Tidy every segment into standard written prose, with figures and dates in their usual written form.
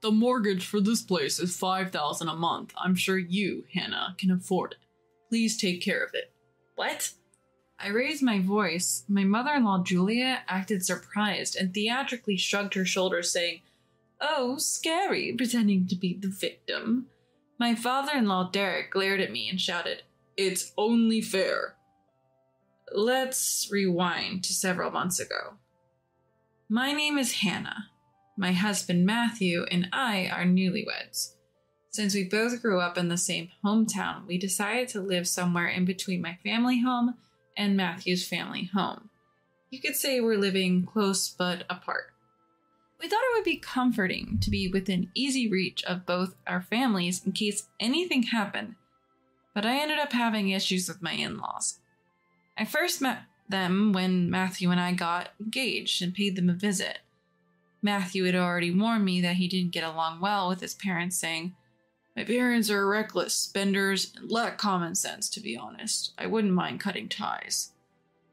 The mortgage for this place is $5,000 a month. I'm sure you, Hannah, can afford it. Please take care of it. What? I raised my voice. My mother-in-law, Julia, acted surprised and theatrically shrugged her shoulders, saying, "Oh, scary," pretending to be the victim. My father-in-law, Derek, glared at me and shouted, "It's only fair." Let's rewind to several months ago. My name is Hannah. My husband, Matthew, and I are newlyweds. Since we both grew up in the same hometown, we decided to live somewhere in between my family home and Matthew's family home. You could say we're living close but apart. We thought it would be comforting to be within easy reach of both our families in case anything happened, but I ended up having issues with my in-laws. I first met them when Matthew and I got engaged and paid them a visit. Matthew had already warned me that he didn't get along well with his parents, saying, "My parents are reckless spenders and lack common sense, to be honest. I wouldn't mind cutting ties."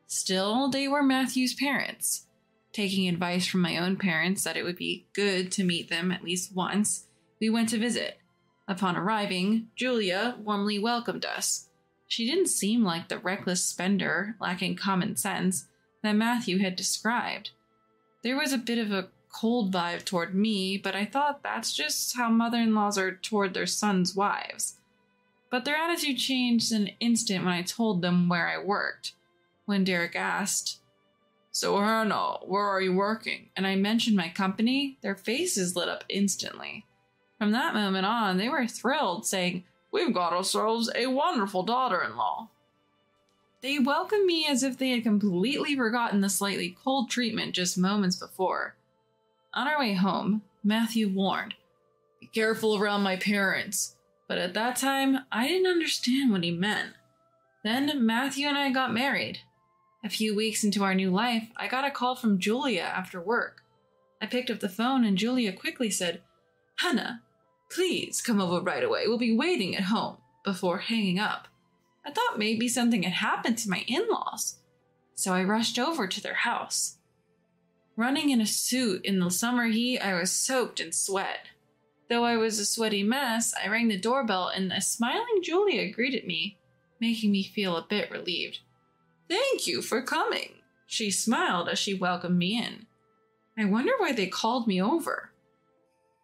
Still, they were Matthew's parents. Taking advice from my own parents that it would be good to meet them at least once, we went to visit. Upon arriving, Julia warmly welcomed us. She didn't seem like the reckless spender, lacking common sense, that Matthew had described. There was a bit of a cold vibe toward me, but I thought that's just how mother-in-laws are toward their sons' wives. But their attitude changed in an instant when I told them where I worked. When Derek asked, "So Hannah, where are you working?" and I mentioned my company, their faces lit up instantly. From that moment on, they were thrilled, saying, "We've got ourselves a wonderful daughter-in-law." They welcomed me as if they had completely forgotten the slightly cold treatment just moments before. On our way home, Matthew warned, "Be careful around my parents." But at that time, I didn't understand what he meant. Then Matthew and I got married. A few weeks into our new life, I got a call from Julia after work. I picked up the phone and Julia quickly said, "Hannah, please come over right away. We'll be waiting at home," before hanging up. I thought maybe something had happened to my in-laws, so I rushed over to their house. Running in a suit in the summer heat, I was soaked in sweat. Though I was a sweaty mess, I rang the doorbell and a smiling Julia greeted me, making me feel a bit relieved. "Thank you for coming," she smiled as she welcomed me in. I wonder why they called me over.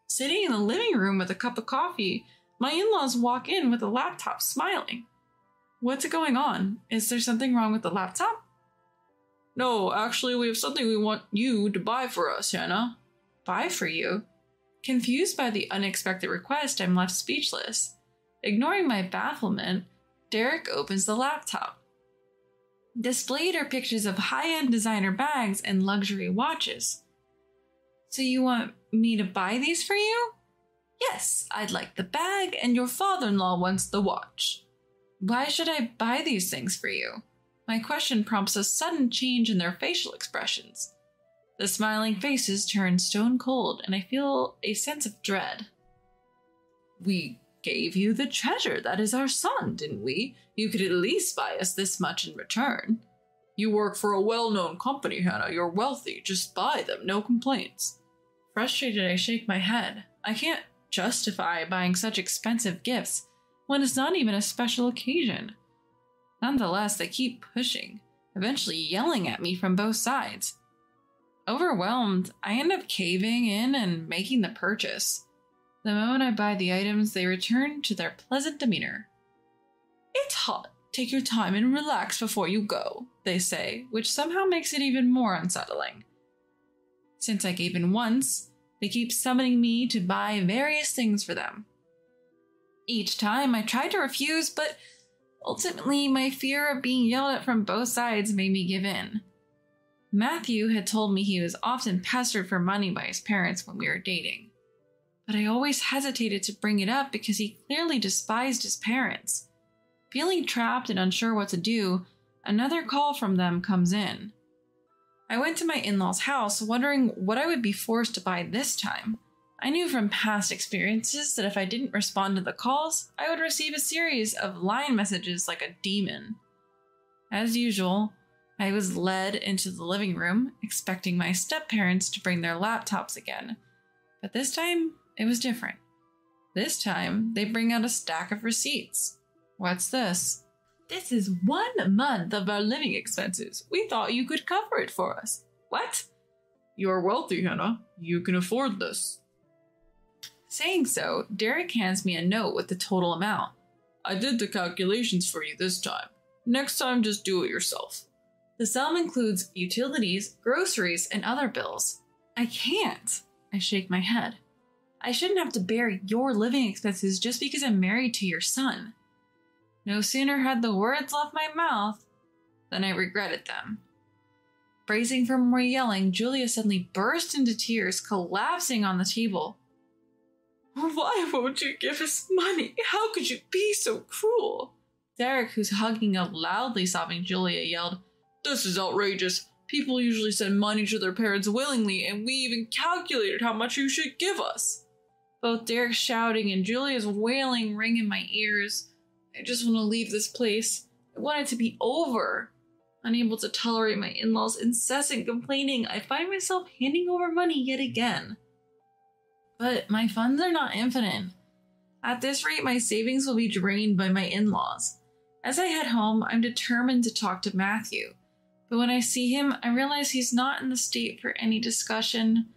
Sitting in the living room with a cup of coffee, my in-laws walk in with a laptop smiling. What's going on? Is there something wrong with the laptop? "No, actually, we have something we want you to buy for us, Hannah." "Buy for you?" Confused by the unexpected request, I'm left speechless. Ignoring my bafflement, Derek opens the laptop. Displayed are pictures of high-end designer bags and luxury watches. "So you want me to buy these for you?" "Yes, I'd like the bag and your father-in-law wants the watch." "Why should I buy these things for you?" My question prompts a sudden change in their facial expressions. The smiling faces turn stone cold, and I feel a sense of dread. "We gave you the treasure that is our son, didn't we? You could at least buy us this much in return." "You work for a well-known company, Hannah. You're wealthy. Just buy them, no complaints." Frustrated, I shake my head. I can't justify buying such expensive gifts when it's not even a special occasion. Nonetheless, they keep pushing, eventually yelling at me from both sides. Overwhelmed, I end up caving in and making the purchase. The moment I buy the items, they return to their pleasant demeanor. "It's hot. Take your time and relax before you go," they say, which somehow makes it even more unsettling. Since I gave in once, they keep summoning me to buy various things for them. Each time I tried to refuse, but ultimately my fear of being yelled at from both sides made me give in. Matthew had told me he was often pestered for money by his parents when we were dating, but I always hesitated to bring it up because he clearly despised his parents. Feeling trapped and unsure what to do, another call from them comes in. I went to my in-laws' house wondering what I would be forced to buy this time. I knew from past experiences that if I didn't respond to the calls, I would receive a series of line messages like a demon. As usual, I was led into the living room, expecting my step-parents to bring their laptops again. But this time, it was different. This time, they bring out a stack of receipts. What's this? This is 1 month of our living expenses. We thought you could cover it for us. What? You're wealthy, Hannah. You can afford this. Saying so, Derek hands me a note with the total amount. I did the calculations for you this time. Next time, just do it yourself. The sum includes utilities, groceries, and other bills. I can't. I shake my head. I shouldn't have to bear your living expenses just because I'm married to your son. No sooner had the words left my mouth than I regretted them. Bracing for more yelling, Julia suddenly burst into tears, collapsing on the table. Why won't you give us money? How could you be so cruel? Derek, who's hugging a loudly sobbing Julia, yelled, This is outrageous. People usually send money to their parents willingly, and we even calculated how much you should give us. Both Derek's shouting and Julia's wailing ring in my ears. I just want to leave this place. I want it to be over. Unable to tolerate my in-laws' incessant complaining, I find myself handing over money yet again. But my funds are not infinite. At this rate, my savings will be drained by my in-laws. As I head home, I'm determined to talk to Matthew. But when I see him, I realize he's not in the state for any discussion.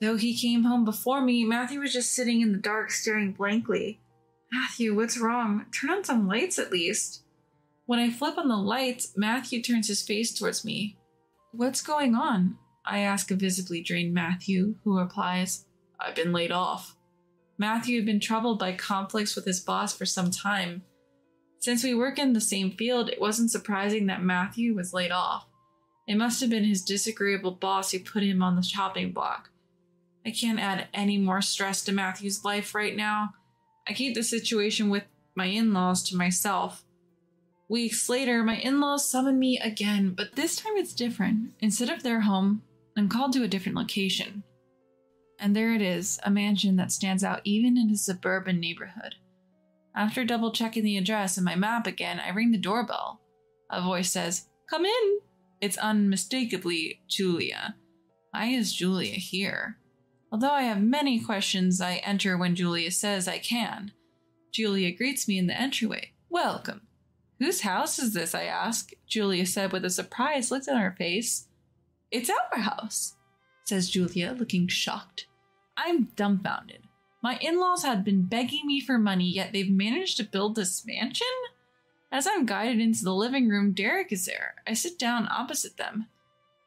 Though he came home before me, Matthew was just sitting in the dark staring blankly. Matthew, what's wrong? Turn on some lights at least. When I flip on the lights, Matthew turns his face towards me. What's going on? I ask a visibly drained Matthew, who replies, I've been laid off. Matthew had been troubled by conflicts with his boss for some time. Since we work in the same field, it wasn't surprising that Matthew was laid off. It must have been his disagreeable boss who put him on the chopping block. I can't add any more stress to Matthew's life right now. I keep the situation with my in-laws to myself. Weeks later, my in-laws summon me again, but this time it's different. Instead of their home, I'm called to a different location. And there it is, a mansion that stands out even in a suburban neighborhood. After double-checking the address and my map again, I ring the doorbell. A voice says, Come in! It's unmistakably Julia. Why is Julia here? Although I have many questions, I enter when Julia says I can. Julia greets me in the entryway. Welcome. Whose house is this, I ask? Julia said with a surprised look on her face. It's our house, says Julia, looking shocked. I'm dumbfounded. My in-laws had been begging me for money, yet they've managed to build this mansion? As I'm guided into the living room, Derek is there. I sit down opposite them.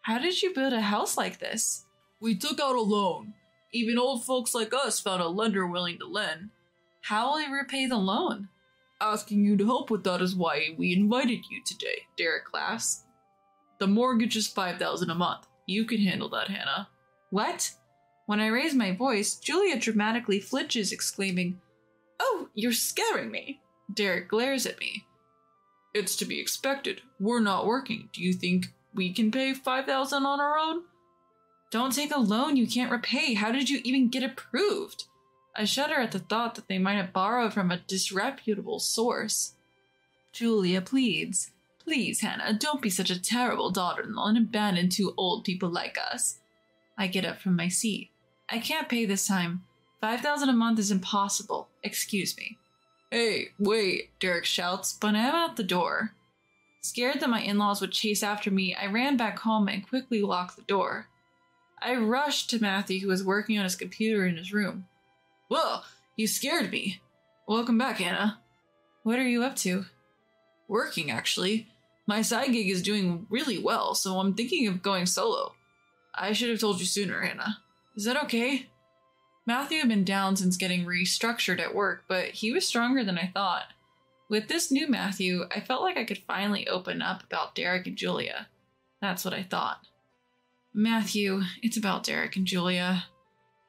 How did you build a house like this? We took out a loan. Even old folks like us found a lender willing to lend. How will you repay the loan? Asking you to help with that is why we invited you today, Derek laughs. The mortgage is $5,000 a month. You can handle that, Hannah. What? When I raise my voice, Julia dramatically flinches, exclaiming, Oh, you're scaring me. Derek glares at me. It's to be expected. We're not working. Do you think we can pay $5,000 on our own? Don't take a loan you can't repay. How did you even get approved? I shudder at the thought that they might have borrowed from a disreputable source. Julia pleads. Please, Hannah, don't be such a terrible daughter-in-law and abandon two old people like us. I get up from my seat. I can't pay this time. $5,000 a month is impossible. Excuse me. Hey, wait, Derek shouts, but I'm out the door. Scared that my in-laws would chase after me, I ran back home and quickly locked the door. I rushed to Matthew, who was working on his computer in his room. Well, you scared me. Welcome back, Anna. What are you up to? Working, actually. My side gig is doing really well, so I'm thinking of going solo. I should have told you sooner, Hannah. Is that okay? Matthew had been down since getting restructured at work, but he was stronger than I thought. With this new Matthew, I felt like I could finally open up about Derek and Julia. That's what I thought. Matthew, it's about Derek and Julia.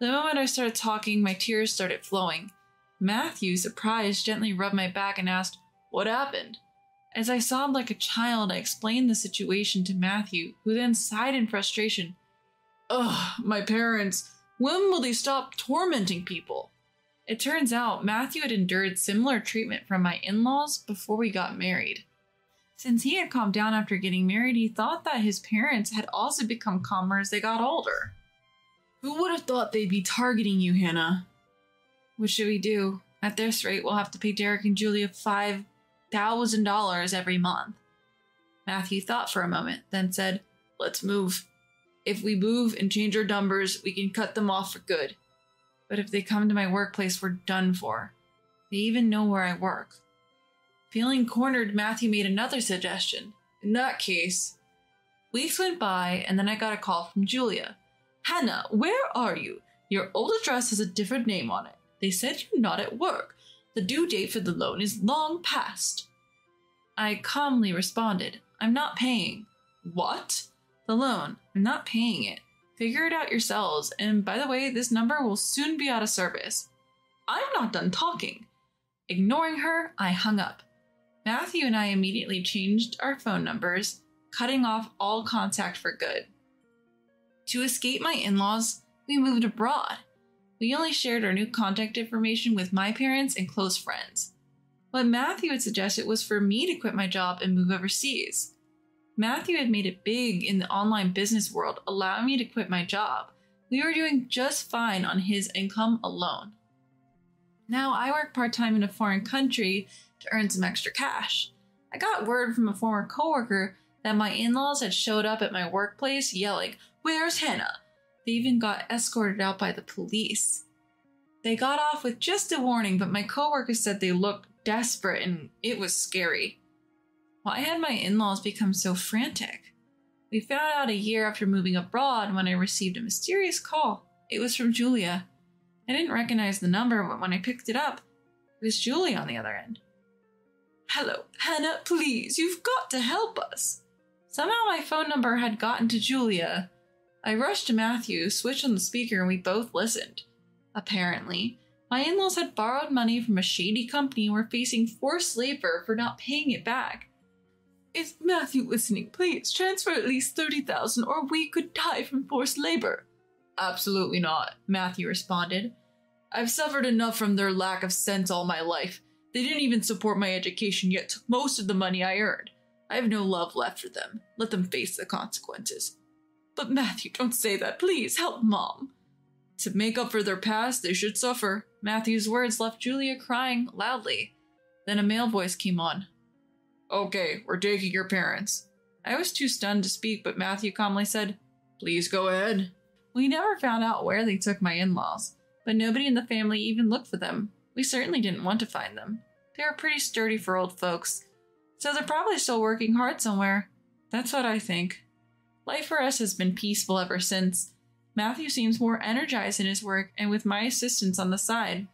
The moment I started talking, my tears started flowing. Matthew, surprised, gently rubbed my back and asked, What happened? As I sobbed like a child, I explained the situation to Matthew, who then sighed in frustration. Ugh, my parents. When will they stop tormenting people? It turns out Matthew had endured similar treatment from my in-laws before we got married. Since he had calmed down after getting married, he thought that his parents had also become calmer as they got older. Who would have thought they'd be targeting you, Hannah? What should we do? At this rate, we'll have to pay Derek and Julia $5,000 every month. Matthew thought for a moment, then said, Let's move. If we move and change our numbers, we can cut them off for good. But if they come to my workplace, we're done for. They even know where I work. Feeling cornered, Matthew made another suggestion. In that case, weeks went by, and then I got a call from Julia. Hannah, where are you? Your old address has a different name on it. They said you're not at work. The due date for the loan is long past. I calmly responded, I'm not paying. What? The loan. I'm not paying it. Figure it out yourselves, and by the way, this number will soon be out of service. I'm not done talking. Ignoring her, I hung up. Matthew and I immediately changed our phone numbers, cutting off all contact for good. To escape my in-laws, we moved abroad. We only shared our new contact information with my parents and close friends. What Matthew had suggested was for me to quit my job and move overseas. Matthew had made it big in the online business world, allowing me to quit my job. We were doing just fine on his income alone. Now I work part-time in a foreign country to earn some extra cash. I got word from a former coworker that my in-laws had showed up at my workplace yelling, "Where's Hannah?" They even got escorted out by the police. They got off with just a warning, but my coworker said they looked desperate and it was scary. Why had my in-laws become so frantic? We found out a year after moving abroad when I received a mysterious call. It was from Julia. I didn't recognize the number, but when I picked it up, it was Julia on the other end. Hello, Hannah, please, you've got to help us. Somehow my phone number had gotten to Julia. I rushed to Matthew, switched on the speaker, and we both listened. Apparently, my in-laws had borrowed money from a shady company and were facing forced labor for not paying it back. Is Matthew listening? Please transfer at least $30,000 or we could die from forced labor. Absolutely not, Matthew responded. I've suffered enough from their lack of sense all my life. They didn't even support my education, yet took most of the money I earned. I have no love left for them. Let them face the consequences. But Matthew, don't say that. Please help Mom. To make up for their past, they should suffer. Matthew's words left Julia crying loudly. Then a male voice came on. Okay, we're taking your parents. I was too stunned to speak, but Matthew calmly said, Please go ahead. We never found out where they took my in-laws, but nobody in the family even looked for them. We certainly didn't want to find them. They were pretty sturdy for old folks, so they're probably still working hard somewhere. That's what I think. Life for us has been peaceful ever since. Matthew seems more energized in his work and with my assistance on the side.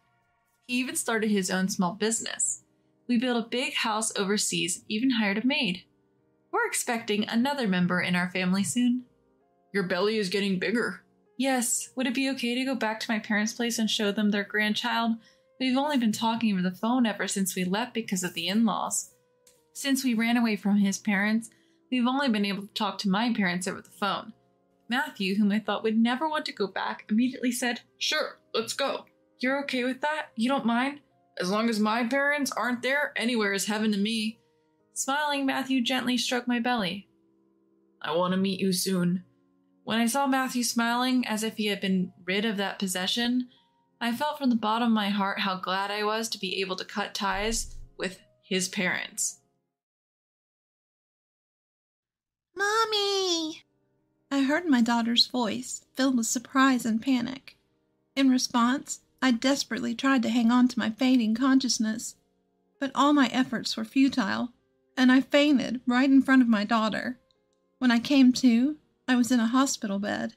He even started his own small business. We built a big house overseas, even hired a maid. We're expecting another member in our family soon. Your belly is getting bigger. Yes. Would it be okay to go back to my parents' place and show them their grandchild? We've only been talking over the phone ever since we left because of the in-laws. Since we ran away from his parents, we've only been able to talk to my parents over the phone. Matthew, whom I thought would never want to go back, immediately said, Sure, let's go. You're okay with that? You don't mind? As long as my parents aren't there, anywhere is heaven to me. Smiling, Matthew gently stroked my belly. I want to meet you soon. When I saw Matthew smiling as if he had been rid of that possession, I felt from the bottom of my heart how glad I was to be able to cut ties with his parents. Mommy! I heard my daughter's voice, filled with surprise and panic. In response, I desperately tried to hang on to my fading consciousness, but all my efforts were futile, and I fainted right in front of my daughter. When I came to, I was in a hospital bed,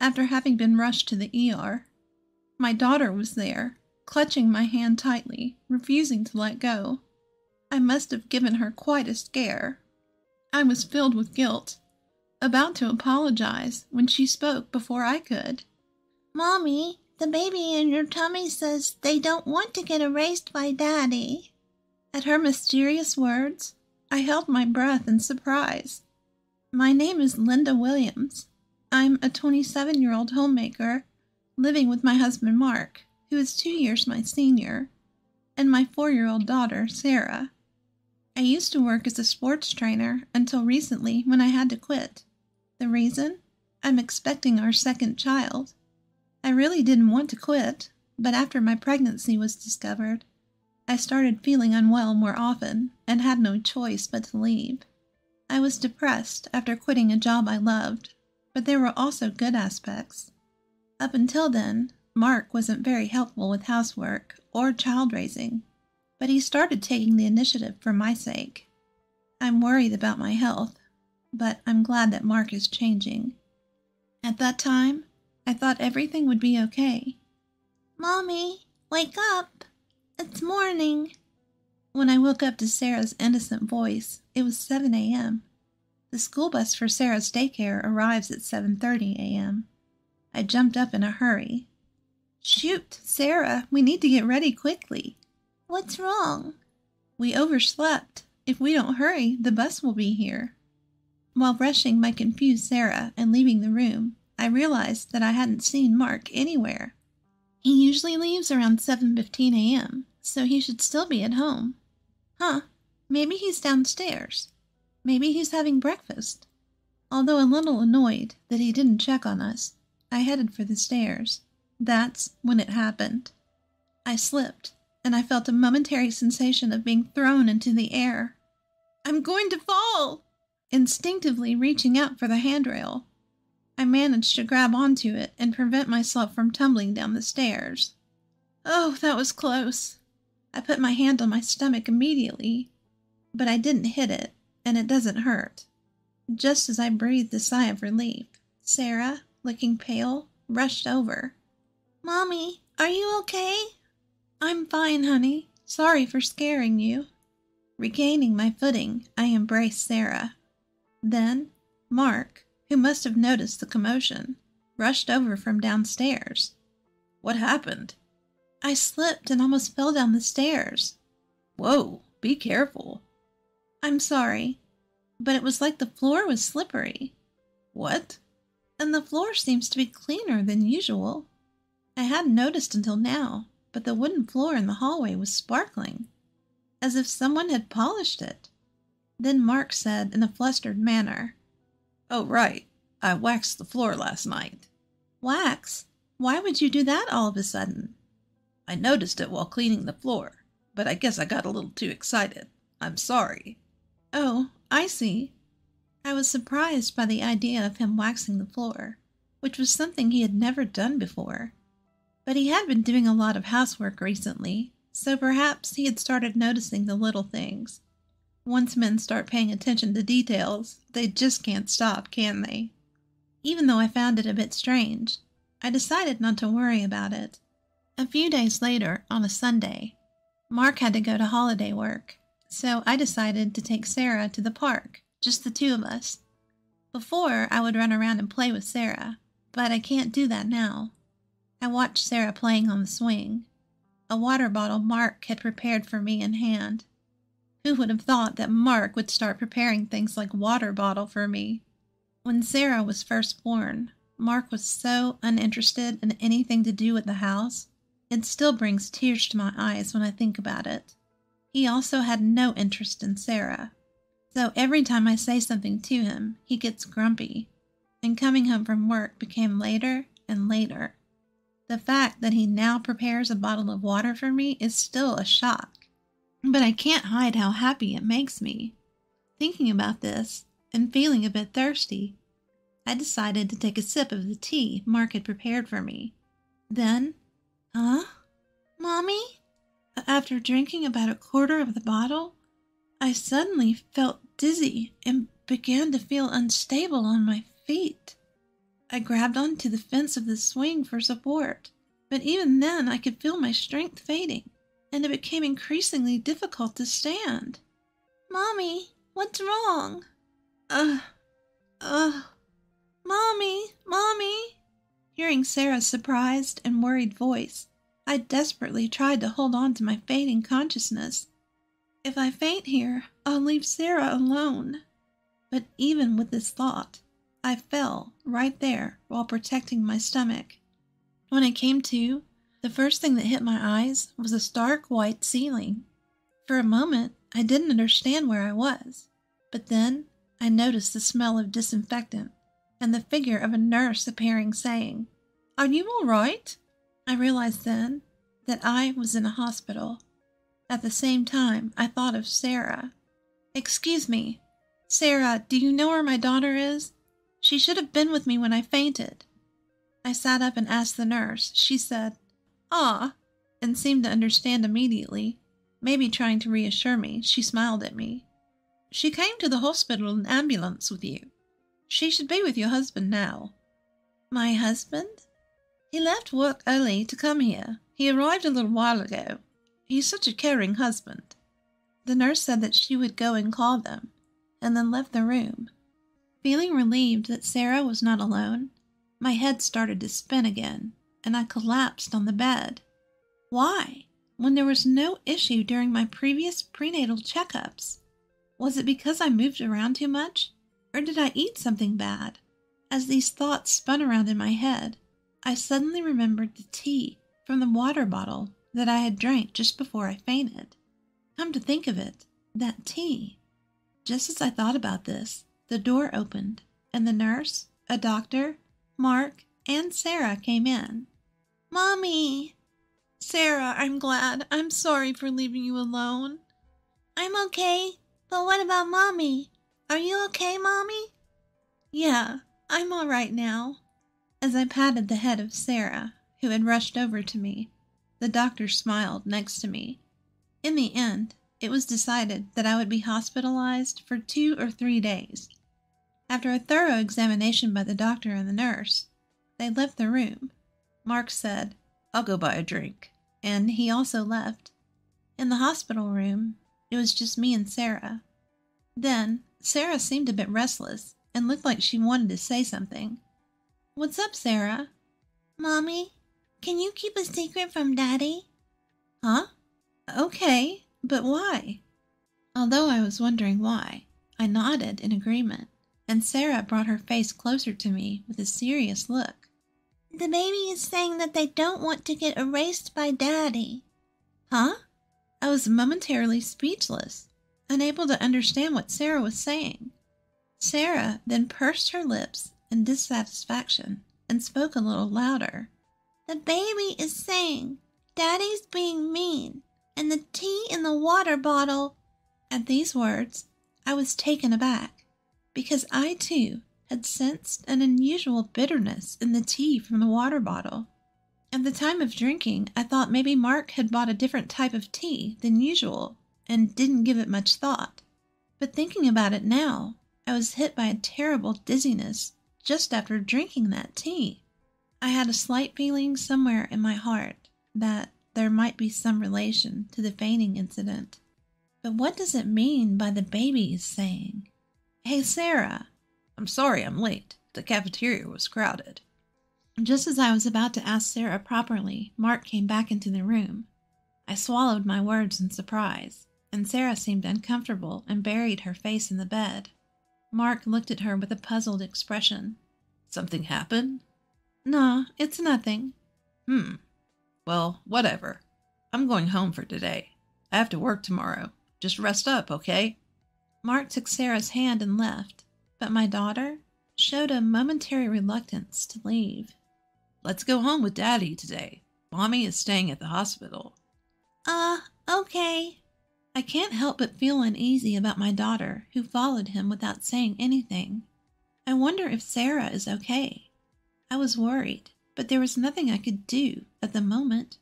after having been rushed to the ER. My daughter was there, clutching my hand tightly, refusing to let go. I must have given her quite a scare. I was filled with guilt, about to apologize when she spoke before I could. Mommy, the baby in your tummy says they don't want to get erased by Daddy. At her mysterious words, I held my breath in surprise. My name is Linda Williams. I'm a 27-year-old homemaker living with my husband Mark, who is 2 years my senior, and my 4-year-old daughter, Sarah. I used to work as a sports trainer until recently when I had to quit. The reason? I'm expecting our second child. I really didn't want to quit, but after my pregnancy was discovered, I started feeling unwell more often and had no choice but to leave. I was depressed after quitting a job I loved, but there were also good aspects. Up until then, Mark wasn't very helpful with housework or child raising, but he started taking the initiative for my sake. I'm worried about my health, but I'm glad that Mark is changing. At that time, I thought everything would be okay. "Mommy, wake up! It's morning." When I woke up to Sarah's innocent voice, it was 7 a.m. The school bus for Sarah's daycare arrives at 7:30 a.m. I jumped up in a hurry. "Shoot, Sarah, we need to get ready quickly." "What's wrong?" "We overslept. If we don't hurry, the bus will be here." While rushing my confused Sarah and leaving the room, I realized that I hadn't seen Mark anywhere. He usually leaves around 7:15 a.m., so he should still be at home. Maybe he's downstairs. Maybe he's having breakfast. Although a little annoyed that he didn't check on us, I headed for the stairs. That's when it happened. I slipped, and I felt a momentary sensation of being thrown into the air. "I'm going to fall!" Instinctively reaching out for the handrail, I managed to grab onto it and prevent myself from tumbling down the stairs. Oh, that was close. I put my hand on my stomach immediately, but I didn't hit it, and it doesn't hurt. Just as I breathed a sigh of relief, Sarah, looking pale, rushed over. "Mommy, are you okay?" "I'm fine, honey. Sorry for scaring you." Regaining my footing, I embraced Sarah. Then, Mark, who must have noticed the commotion, rushed over from downstairs. "What happened?" "I slipped and almost fell down the stairs." "Whoa, be careful." "I'm sorry, but it was like the floor was slippery." "What?" "And the floor seems to be cleaner than usual. I hadn't noticed until now, but the wooden floor in the hallway was sparkling, as if someone had polished it." Then Mark said in a flustered manner, "Oh, right. I waxed the floor last night." "Wax? Why would you do that all of a sudden?" "I noticed it while cleaning the floor, but I guess I got a little too excited. I'm sorry." "Oh, I see." I was surprised by the idea of him waxing the floor, which was something he had never done before. But he had been doing a lot of housework recently, so perhaps he had started noticing the little things. Once men start paying attention to details, they just can't stop, can they? Even though I found it a bit strange, I decided not to worry about it. A few days later, on a Sunday, Mark had to go to holiday work, so I decided to take Sarah to the park, just the two of us. Before, I would run around and play with Sarah, but I can't do that now. I watched Sarah playing on the swing. A water bottle Mark had prepared for me in hand. Who would have thought that Mark would start preparing things like water bottle for me? When Sarah was first born, Mark was so uninterested in anything to do with the house. It still brings tears to my eyes when I think about it. He also had no interest in Sarah. So every time I say something to him, he gets grumpy. And coming home from work became later and later. The fact that he now prepares a bottle of water for me is still a shock. But I can't hide how happy it makes me. Thinking about this, and feeling a bit thirsty, I decided to take a sip of the tea Mark had prepared for me. Then, Mommy? After drinking about a quarter of the bottle, I suddenly felt dizzy and began to feel unstable on my feet. I grabbed onto the fence of the swing for support, but even then I could feel my strength fading, and it became increasingly difficult to stand. "Mommy, what's wrong?" Mommy. Hearing Sarah's surprised and worried voice, I desperately tried to hold on to my fading consciousness. If I faint here, I'll leave Sarah alone. But even with this thought, I fell right there while protecting my stomach. When I came to, the first thing that hit my eyes was a stark white ceiling. For a moment, I didn't understand where I was, but then I noticed the smell of disinfectant and the figure of a nurse appearing saying, Are you all right? I realized then that I was in a hospital. At the same time, I thought of Sarah. Excuse me, Sarah, do you know where my daughter is? She should have been with me when I fainted. I sat up and asked the nurse. She said, "Ah," and seemed to understand immediately. Maybe trying to reassure me, she smiled at me. She came to the hospital in an ambulance with you. She should be with your husband now. My husband? He left work early to come here. He arrived a little while ago. He's such a caring husband. The nurse said that she would go and call them, and then left the room. Feeling relieved that Sarah was not alone, my head started to spin again, and I collapsed on the bed. Why, when there was no issue during my previous prenatal checkups? Was it because I moved around too much, or did I eat something bad? As these thoughts spun around in my head, I suddenly remembered the tea from the water bottle that I had drank just before I fainted. Come to think of it, that tea. Just as I thought about this, the door opened, and the nurse, a doctor, Mark, and Sarah came in. Mommy! Sarah, I'm glad. I'm sorry for leaving you alone. I'm okay, but what about Mommy? Are you okay, Mommy? Yeah, I'm all right now. As I patted the head of Sarah, who had rushed over to me, the doctor smiled next to me. In the end, it was decided that I would be hospitalized for 2 or 3 days. After a thorough examination by the doctor and the nurse, they left the room. Mark said, "I'll go buy a drink," and he also left. In the hospital room, it was just me and Sarah. Then, Sarah seemed a bit restless and looked like she wanted to say something. What's up, Sarah? Mommy, can you keep a secret from Daddy? Huh? Okay, but why? Although I was wondering why, I nodded in agreement, and Sarah brought her face closer to me with a serious look. The baby is saying that they don't want to get erased by Daddy. Huh? I was momentarily speechless, unable to understand what Sarah was saying. Sarah then pursed her lips in dissatisfaction and spoke a little louder. The baby is saying Daddy's being mean, and the tea in the water bottle. At these words, I was taken aback, because I too had sensed an unusual bitterness in the tea from the water bottle. At the time of drinking, I thought maybe Mark had bought a different type of tea than usual and didn't give it much thought. But thinking about it now, I was hit by a terrible dizziness just after drinking that tea. I had a slight feeling somewhere in my heart that there might be some relation to the fainting incident. But what does it mean by the baby is saying? Hey, Sarah. I'm sorry I'm late. The cafeteria was crowded. Just as I was about to ask Sarah properly, Mark came back into the room. I swallowed my words in surprise, and Sarah seemed uncomfortable and buried her face in the bed. Mark looked at her with a puzzled expression. Something happened? No, it's nothing. Well, whatever. I'm going home for today. I have to work tomorrow. Just rest up, okay? Mark took Sarah's hand and left, but my daughter showed a momentary reluctance to leave. Let's go home with Daddy today. Mommy is staying at the hospital. Okay. I can't help but feel uneasy about my daughter, who followed him without saying anything. I wonder if Sarah is okay. I was worried, but there was nothing I could do at the moment.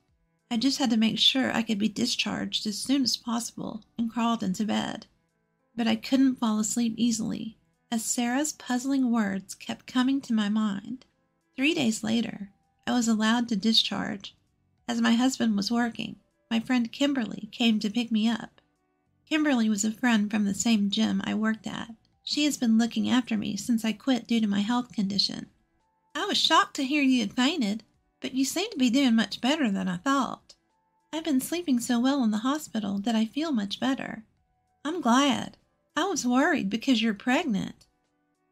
I just had to make sure I could be discharged as soon as possible and crawled into bed. But I couldn't fall asleep easily, as Sarah's puzzling words kept coming to my mind. 3 days later, I was allowed to discharge. As my husband was working, my friend Kimberly came to pick me up. Kimberly was a friend from the same gym I worked at. She has been looking after me since I quit due to my health condition. I was shocked to hear you had fainted, but you seem to be doing much better than I thought. I've been sleeping so well in the hospital that I feel much better. I'm glad. I was worried because you're pregnant.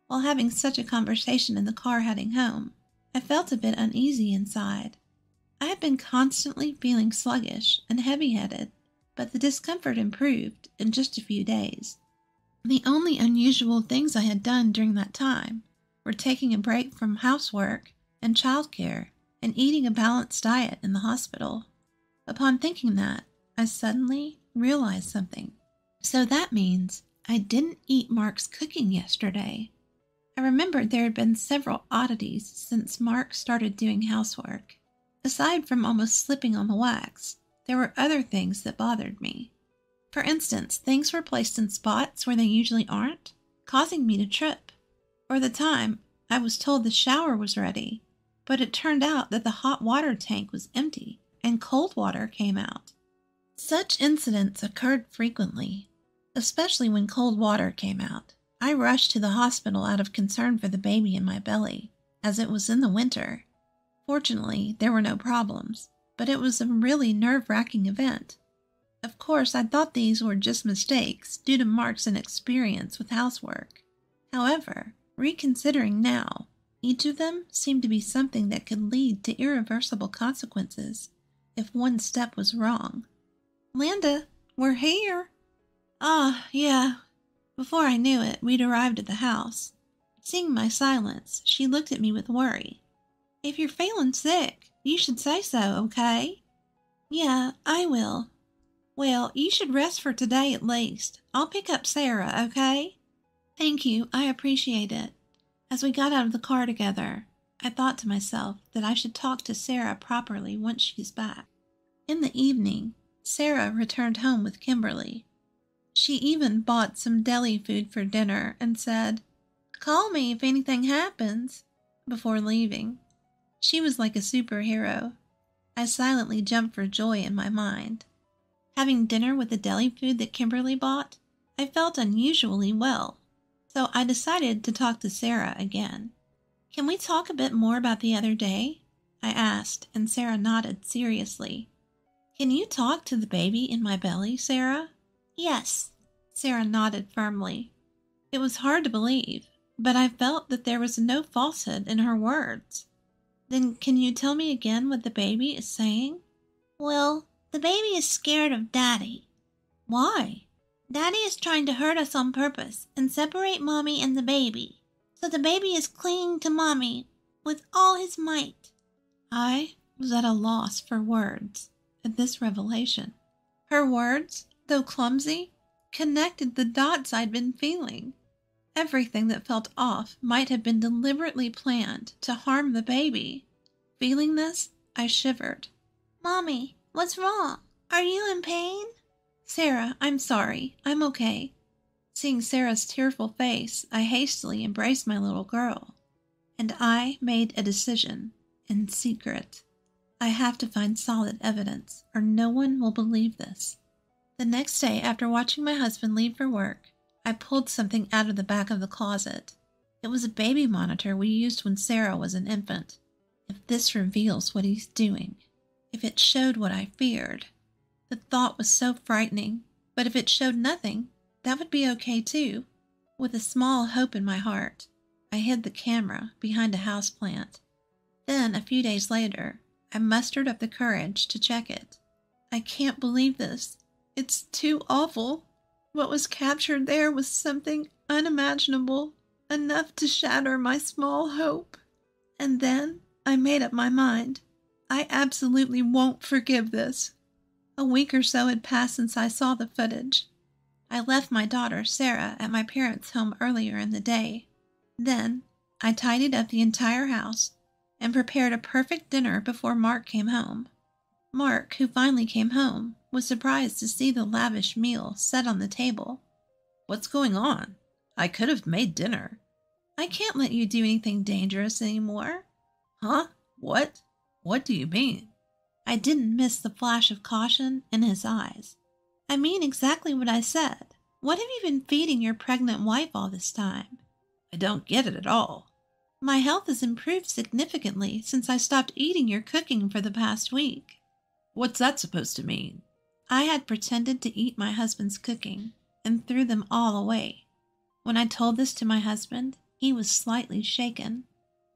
While having such a conversation in the car heading home, I felt a bit uneasy inside. I had been constantly feeling sluggish and heavy-headed, but the discomfort improved in just a few days. The only unusual things I had done during that time were taking a break from housework and childcare and eating a balanced diet in the hospital. Upon thinking that, I suddenly realized something. So that means I didn't eat Mark's cooking yesterday. I remembered there had been several oddities since Mark started doing housework. Aside from almost slipping on the wax, there were other things that bothered me. For instance, things were placed in spots where they usually aren't, causing me to trip. Or the time I was told the shower was ready, but it turned out that the hot water tank was empty and cold water came out. Such incidents occurred frequently, especially when cold water came out. I rushed to the hospital out of concern for the baby in my belly, as it was in the winter. Fortunately, there were no problems, but it was a really nerve-wracking event. Of course, I thought these were just mistakes due to Mark's inexperience with housework. However, reconsidering now, each of them seemed to be something that could lead to irreversible consequences if one step was wrong. "Linda, we're here." "Ah, yeah." Before I knew it, we'd arrived at the house. Seeing my silence, she looked at me with worry. "If you're feeling sick, you should say so, okay?" "Yeah, I will." "Well, you should rest for today at least. I'll pick up Sarah, okay?" "Thank you, I appreciate it." As we got out of the car together, I thought to myself that I should talk to Sarah properly once she's back. In the evening, Sarah returned home with Kimberly. She even bought some deli food for dinner and said, "Call me if anything happens," before leaving. She was like a superhero. I silently jumped for joy in my mind. Having dinner with the deli food that Kimberly bought, I felt unusually well, so I decided to talk to Sarah again. "Can we talk a bit more about the other day?" I asked, and Sarah nodded seriously. "Can you talk to the baby in my belly, Sarah?" "Yes." Sarah nodded firmly. It was hard to believe, but I felt that there was no falsehood in her words. "Then can you tell me again what the baby is saying?" "Well, the baby is scared of Daddy." "Why?" "Daddy is trying to hurt us on purpose and separate Mommy and the baby. So the baby is clinging to Mommy with all his might." I was at a loss for words at this revelation. Her words, though clumsy, connected the dots I'd been feeling. Everything that felt off might have been deliberately planned to harm the baby. Feeling this, I shivered. "Mommy, what's wrong? Are you in pain?" "Sarah, I'm sorry. I'm okay." Seeing Sarah's tearful face, I hastily embraced my little girl. And I made a decision, in secret. I have to find solid evidence, or no one will believe this. The next day, after watching my husband leave for work, I pulled something out of the back of the closet. It was a baby monitor we used when Sarah was an infant. If this reveals what he's doing, if it showed what I feared. The thought was so frightening, but if it showed nothing, that would be okay too. With a small hope in my heart, I hid the camera behind a houseplant. Then, a few days later, I mustered up the courage to check it. I can't believe this. It's too awful. What was captured there was something unimaginable, enough to shatter my small hope. And then I made up my mind. I absolutely won't forgive this. A week or so had passed since I saw the footage. I left my daughter, Sarah, at my parents' home earlier in the day. Then I tidied up the entire house and prepared a perfect dinner before Mark came home. Mark, who finally came home, was surprised to see the lavish meal set on the table. "What's going on? I could have made dinner." "I can't let you do anything dangerous anymore." "Huh? What? What do you mean?" I didn't miss the flash of caution in his eyes. "I mean exactly what I said. What have you been feeding your pregnant wife all this time?" "I don't get it at all." "My health has improved significantly since I stopped eating your cooking for the past week." "What's that supposed to mean?" I had pretended to eat my husband's cooking and threw them all away. When I told this to my husband, he was slightly shaken.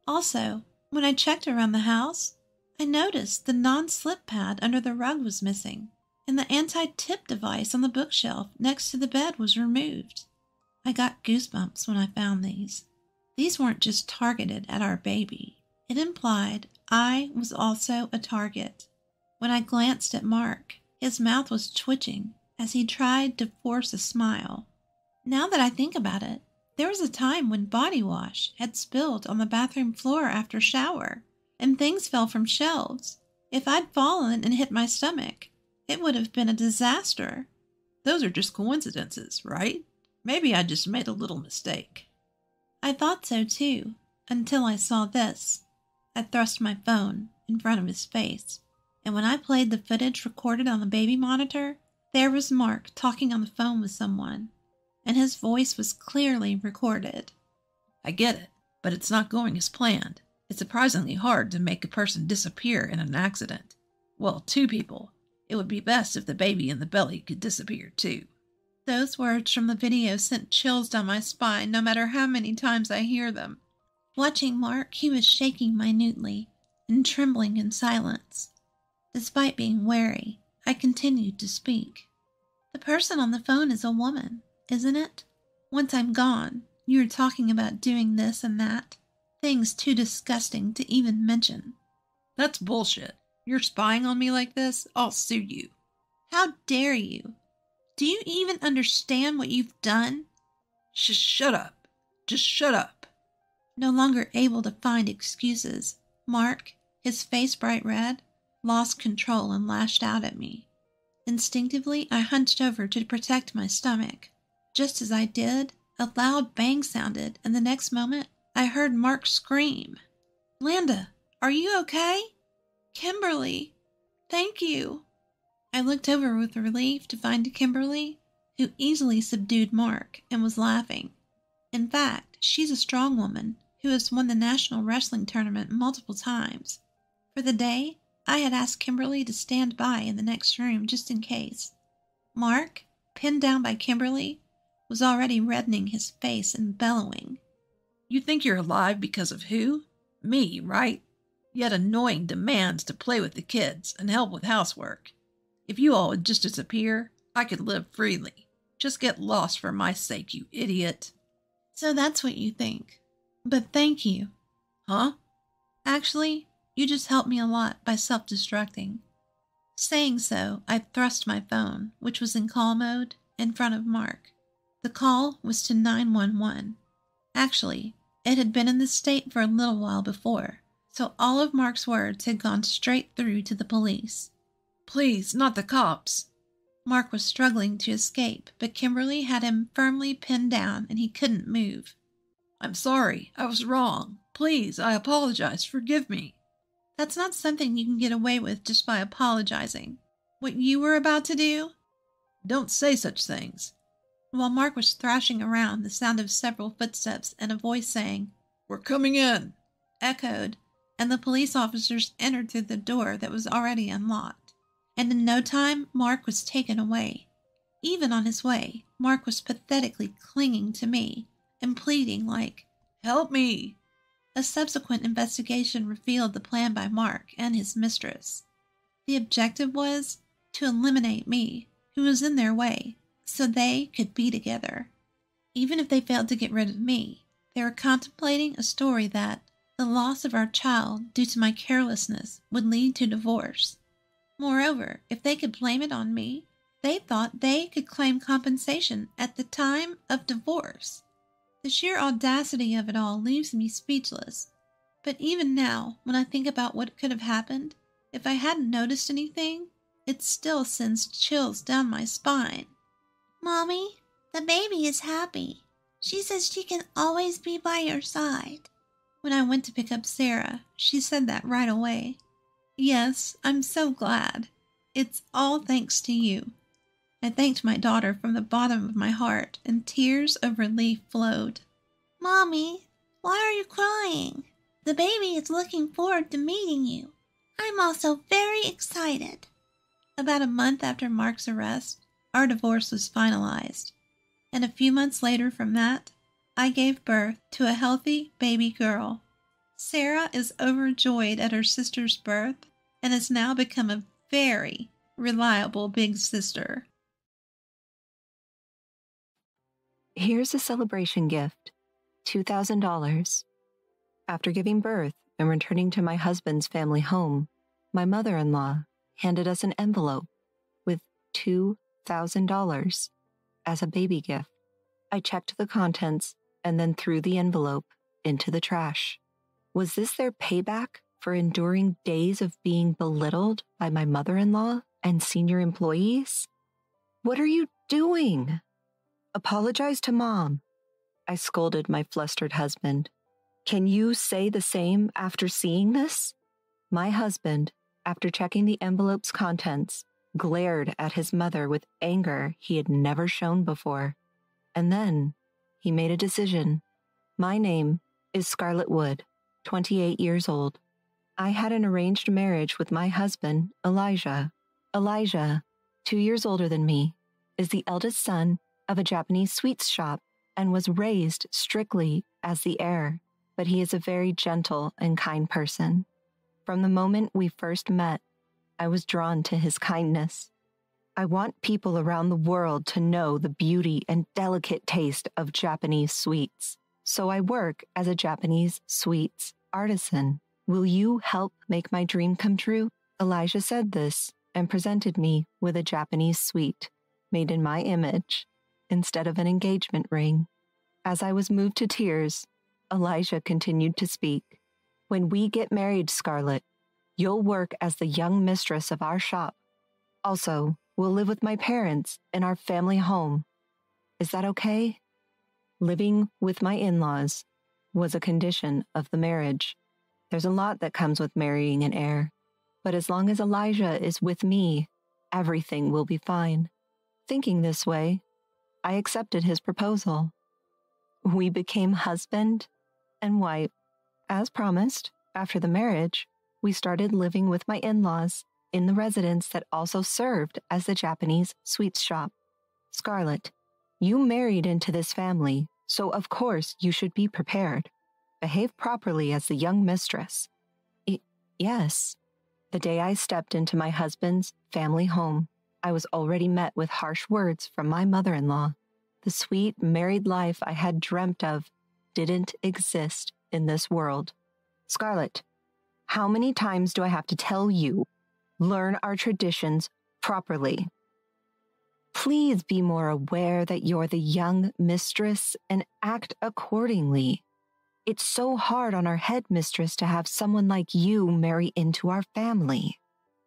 Also, when I checked around the house, I noticed the non-slip pad under the rug was missing, and the anti-tip device on the bookshelf next to the bed was removed. I got goosebumps when I found these. These weren't just targeted at our baby. It implied I was also a target. When I glanced at Mark, his mouth was twitching as he tried to force a smile. Now that I think about it, there was a time when body wash had spilled on the bathroom floor after shower, and things fell from shelves. If I'd fallen and hit my stomach, it would have been a disaster. Those are just coincidences, right? Maybe I just made a little mistake. I thought so too, until I saw this. I thrust my phone in front of his face, and when I played the footage recorded on the baby monitor, there was Mark talking on the phone with someone, and his voice was clearly recorded. I get it, but it's not going as planned. It's surprisingly hard to make a person disappear in an accident. Well, two people. It would be best if the baby in the belly could disappear too. Those words from the video sent chills down my spine no matter how many times I hear them. Watching Mark, he was shaking minutely and trembling in silence. Despite being wary, I continued to speak. The person on the phone is a woman, isn't it? Once I'm gone, you're talking about doing this and that. Things too disgusting to even mention. That's bullshit. You're spying on me like this? I'll sue you. How dare you? Do you even understand what you've done? Shut up. Just shut up. No longer able to find excuses, Mark, his face bright red, lost control and lashed out at me. Instinctively, I hunched over to protect my stomach. Just as I did, a loud bang sounded, and the next moment, I heard Mark scream. "Landa, are you okay?" "Kimberly, thank you." I looked over with relief to find Kimberly, who easily subdued Mark and was laughing. In fact, she's a strong woman who has won the national wrestling tournament multiple times. For the day, I had asked Kimberly to stand by in the next room just in case. Mark, pinned down by Kimberly, was already reddening his face and bellowing. You think you're alive because of who? Me, right? Yet annoying demands to play with the kids and help with housework. If you all would just disappear, I could live freely. Just get lost for my sake, you idiot. So that's what you think. But thank you. Huh? Actually, you just helped me a lot by self-destructing. Saying so, I thrust my phone, which was in call mode, in front of Mark. The call was to 911. Actually, it had been in this state for a little while before, so all of Mark's words had gone straight through to the police. Please, not the cops. Mark was struggling to escape, but Kimberly had him firmly pinned down and he couldn't move. I'm sorry, I was wrong. Please, I apologize, forgive me. That's not something you can get away with just by apologizing. What you were about to do? Don't say such things. While Mark was thrashing around, the sound of several footsteps and a voice saying, "We're coming in," echoed, and the police officers entered through the door that was already unlocked. And in no time, Mark was taken away. Even on his way, Mark was pathetically clinging to me and pleading like, "Help me." A subsequent investigation revealed the plan by Mark and his mistress. The objective was to eliminate me, who was in their way, so they could be together. Even if they failed to get rid of me, they were contemplating a story that the loss of our child due to my carelessness would lead to divorce. Moreover, if they could blame it on me, they thought they could claim compensation at the time of divorce. The sheer audacity of it all leaves me speechless. But even now, when I think about what could have happened, if I hadn't noticed anything, it still sends chills down my spine. Mommy, the baby is happy. She says she can always be by your side. When I went to pick up Sarah, she said that right away. Yes, I'm so glad. It's all thanks to you. I thanked my daughter from the bottom of my heart, and tears of relief flowed. Mommy, why are you crying? The baby is looking forward to meeting you. I'm also very excited. About a month after Mark's arrest, our divorce was finalized. And a few months later from that, I gave birth to a healthy baby girl. Sarah is overjoyed at her sister's birth and has now become a very reliable big sister. Here's a celebration gift, $2,000. After giving birth, and returning to my husband's family home, my mother-in-law handed us an envelope with $2,000 as a baby gift. I checked the contents and then threw the envelope into the trash. Was this their payback for enduring days of being belittled by my mother-in-law and senior employees? What are you doing? Apologize to Mom, I scolded my flustered husband. Can you say the same after seeing this? My husband, after checking the envelope's contents, glared at his mother with anger he had never shown before. And then he made a decision. My name is Scarlett Wood, 28 years old. I had an arranged marriage with my husband, Elijah. Elijah, 2 years older than me, is the eldest son of a Japanese sweets shop and was raised strictly as the heir, but he is a very gentle and kind person. From the moment we first met, I was drawn to his kindness. I want people around the world to know the beauty and delicate taste of Japanese sweets, so I work as a Japanese sweets artisan. Will you help make my dream come true? Elijah said this and presented me with a Japanese sweet made in my image instead of an engagement ring. As I was moved to tears, Elijah continued to speak. When we get married, Scarlett, you'll work as the young mistress of our shop. Also, we'll live with my parents in our family home. Is that okay? Living with my in-laws was a condition of the marriage. There's a lot that comes with marrying an heir, but as long as Elijah is with me, everything will be fine. Thinking this way, I accepted his proposal. We became husband and wife. As promised, after the marriage, we started living with my in-laws in the residence that also served as the Japanese sweets shop. Scarlett, you married into this family, so of course you should be prepared. Behave properly as the young mistress. Yes. The day I stepped into my husband's family home, I was already met with harsh words from my mother-in-law. The sweet married life I had dreamt of didn't exist in this world. Scarlett, how many times do I have to tell you? Learn our traditions properly. Please be more aware that you're the young mistress and act accordingly. It's so hard on our headmistress to have someone like you marry into our family.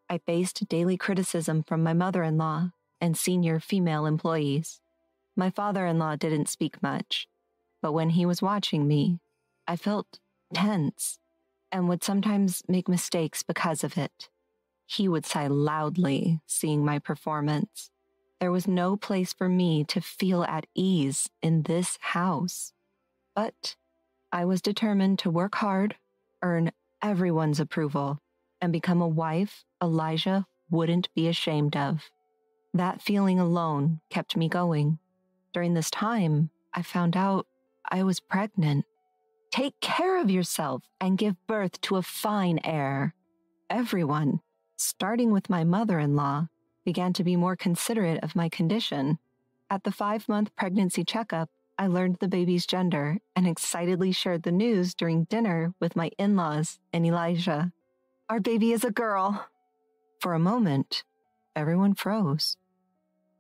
I faced daily criticism from my mother-in-law and senior female employees. My father-in-law didn't speak much, but when he was watching me, I felt tense and would sometimes make mistakes because of it. He would sigh loudly, seeing my performance. There was no place for me to feel at ease in this house. But I was determined to work hard, earn everyone's approval, and become a wife Elijah wouldn't be ashamed of. That feeling alone kept me going. During this time, I found out I was pregnant. Take care of yourself and give birth to a fine heir. Everyone, starting with my mother-in-law, began to be more considerate of my condition. At the 5-month pregnancy checkup, I learned the baby's gender and excitedly shared the news during dinner with my in-laws and Elijah. Our baby is a girl. For a moment, everyone froze.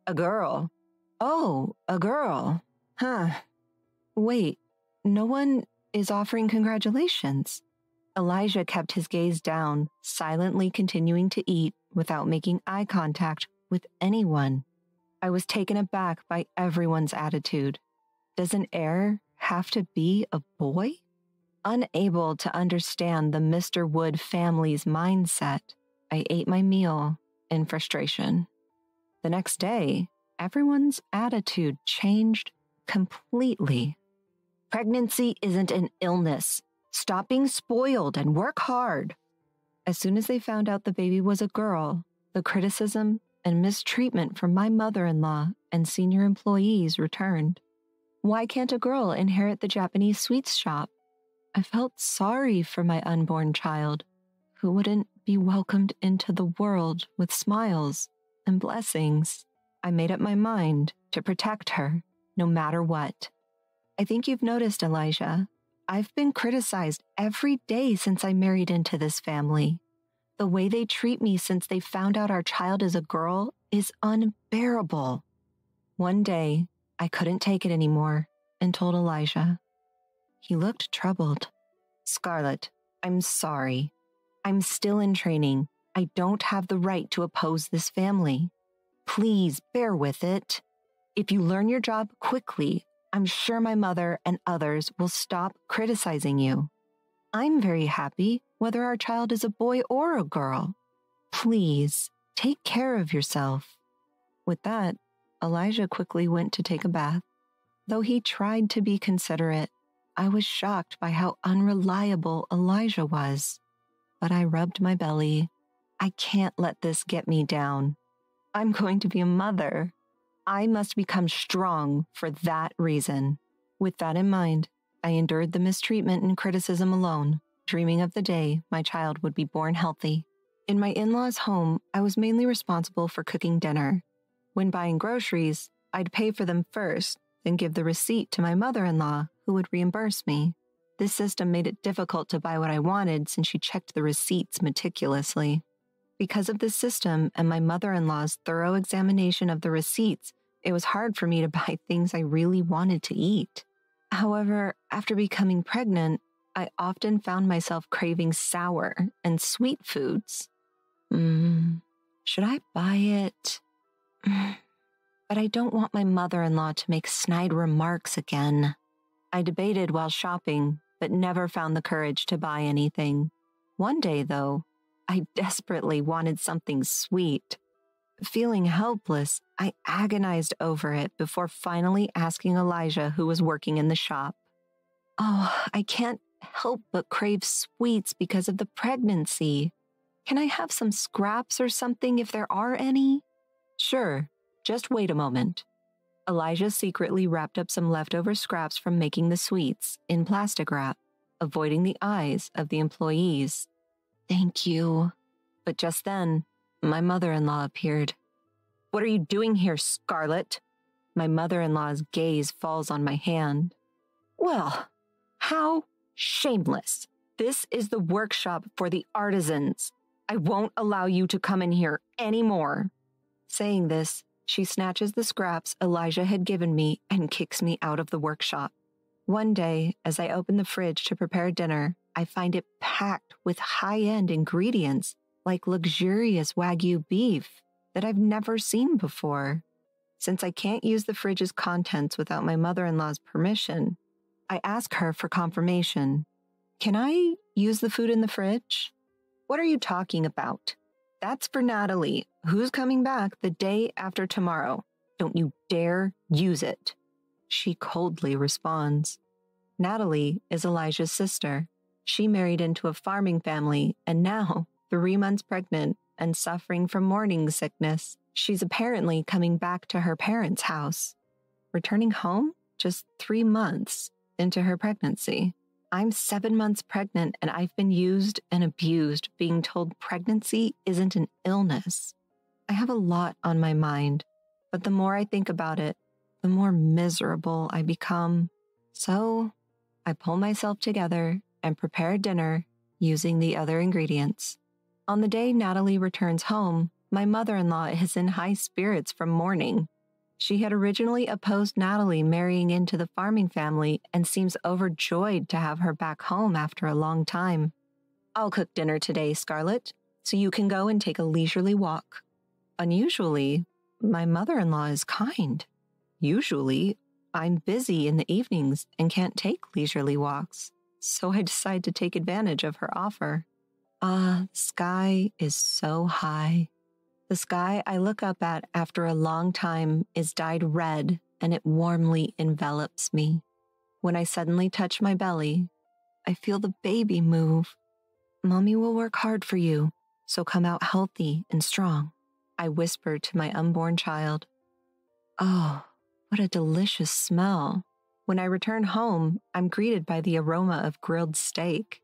A girl? Oh, a girl. Huh. Wait, no one is offering congratulations. Elijah kept his gaze down, silently continuing to eat without making eye contact with anyone. I was taken aback by everyone's attitude. Does an heir have to be a boy? Unable to understand the Mr. Wood family's mindset, I ate my meal in frustration. The next day, everyone's attitude changed completely. Pregnancy isn't an illness. Stop being spoiled and work hard. As soon as they found out the baby was a girl, the criticism and mistreatment from my mother-in-law and senior employees returned. Why can't a girl inherit the Japanese sweets shop? I felt sorry for my unborn child, who wouldn't be welcomed into the world with smiles and blessings. I made up my mind to protect her, no matter what. I think you've noticed, Elijah, I've been criticized every day since I married into this family. The way they treat me since they found out our child is a girl is unbearable. One day, I couldn't take it anymore and told Elijah. He looked troubled. Scarlett, I'm sorry. I'm still in training. I don't have the right to oppose this family. Please bear with it. If you learn your job quickly, I'm sure my mother and others will stop criticizing you. I'm very happy whether our child is a boy or a girl. Please take care of yourself. With that, Elijah quickly went to take a bath. Though he tried to be considerate, I was shocked by how unreliable Elijah was. But I rubbed my belly. I can't let this get me down. I'm going to be a mother. I must become strong for that reason. With that in mind, I endured the mistreatment and criticism alone, dreaming of the day my child would be born healthy. In my in-laws' home, I was mainly responsible for cooking dinner. When buying groceries, I'd pay for them first, then give the receipt to my mother-in-law, who would reimburse me. This system made it difficult to buy what I wanted since she checked the receipts meticulously. Because of this system and my mother-in-law's thorough examination of the receipts, it was hard for me to buy things I really wanted to eat. However, after becoming pregnant, I often found myself craving sour and sweet foods. Should I buy it? But I don't want my mother-in-law to make snide remarks again. I debated while shopping, but never found the courage to buy anything. One day, though, I desperately wanted something sweet. Feeling helpless, I agonized over it before finally asking Elijah, who was working in the shop. Oh, I can't help but crave sweets because of the pregnancy. Can I have some scraps or something if there are any? Sure, just wait a moment. Elijah secretly wrapped up some leftover scraps from making the sweets in plastic wrap, avoiding the eyes of the employees. Thank you. But just then, my mother-in-law appeared. What are you doing here, Scarlett? My mother-in-law's gaze falls on my hand. Well, how shameless. This is the workshop for the artisans. I won't allow you to come in here anymore. Saying this, she snatches the scraps Elijah had given me and kicks me out of the workshop. One day, as I open the fridge to prepare dinner, I find it packed with high-end ingredients like luxurious Wagyu beef that I've never seen before. Since I can't use the fridge's contents without my mother-in-law's permission, I ask her for confirmation. Can I use the food in the fridge? What are you talking about? That's for Natalie, who's coming back the day after tomorrow. Don't you dare use it. She coldly responds. Natalie is Elijah's sister. She married into a farming family and now, 3 months pregnant and suffering from morning sickness, she's apparently coming back to her parents' house. Returning home just 3 months into her pregnancy. I'm 7 months pregnant and I've been used and abused, being told pregnancy isn't an illness. I have a lot on my mind, but the more I think about it, the more miserable I become. So I pull myself together and prepare dinner using the other ingredients. On the day Natalie returns home, my mother-in-law is in high spirits from mourning. She had originally opposed Natalie marrying into the farming family and seems overjoyed to have her back home after a long time. I'll cook dinner today, Scarlett, so you can go and take a leisurely walk. Unusually, my mother-in-law is kind. Usually, I'm busy in the evenings and can't take leisurely walks, so I decide to take advantage of her offer. The sky is so high. The sky I look up at after a long time is dyed red and it warmly envelops me. When I suddenly touch my belly, I feel the baby move. Mommy will work hard for you, so come out healthy and strong, I whisper to my unborn child. Oh, what a delicious smell. When I return home, I'm greeted by the aroma of grilled steak.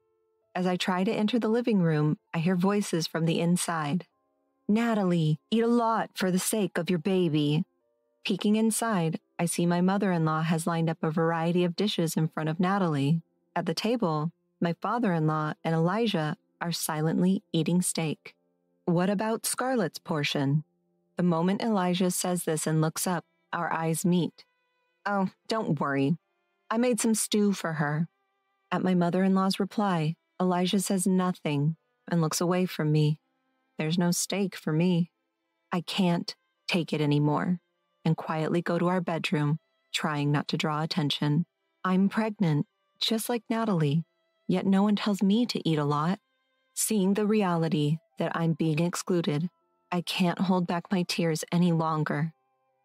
As I try to enter the living room, I hear voices from the inside. Natalie, eat a lot for the sake of your baby. Peeking inside, I see my mother-in-law has lined up a variety of dishes in front of Natalie. At the table, my father-in-law and Elijah are silently eating steak. What about Scarlett's portion? The moment Elijah says this and looks up, our eyes meet. Oh, don't worry. I made some stew for her. At my mother-in-law's reply, Elijah says nothing and looks away from me. There's no steak for me. I can't take it anymore and quietly go to our bedroom, trying not to draw attention. I'm pregnant, just like Natalie, yet no one tells me to eat a lot. Seeing the reality that I'm being excluded, I can't hold back my tears any longer.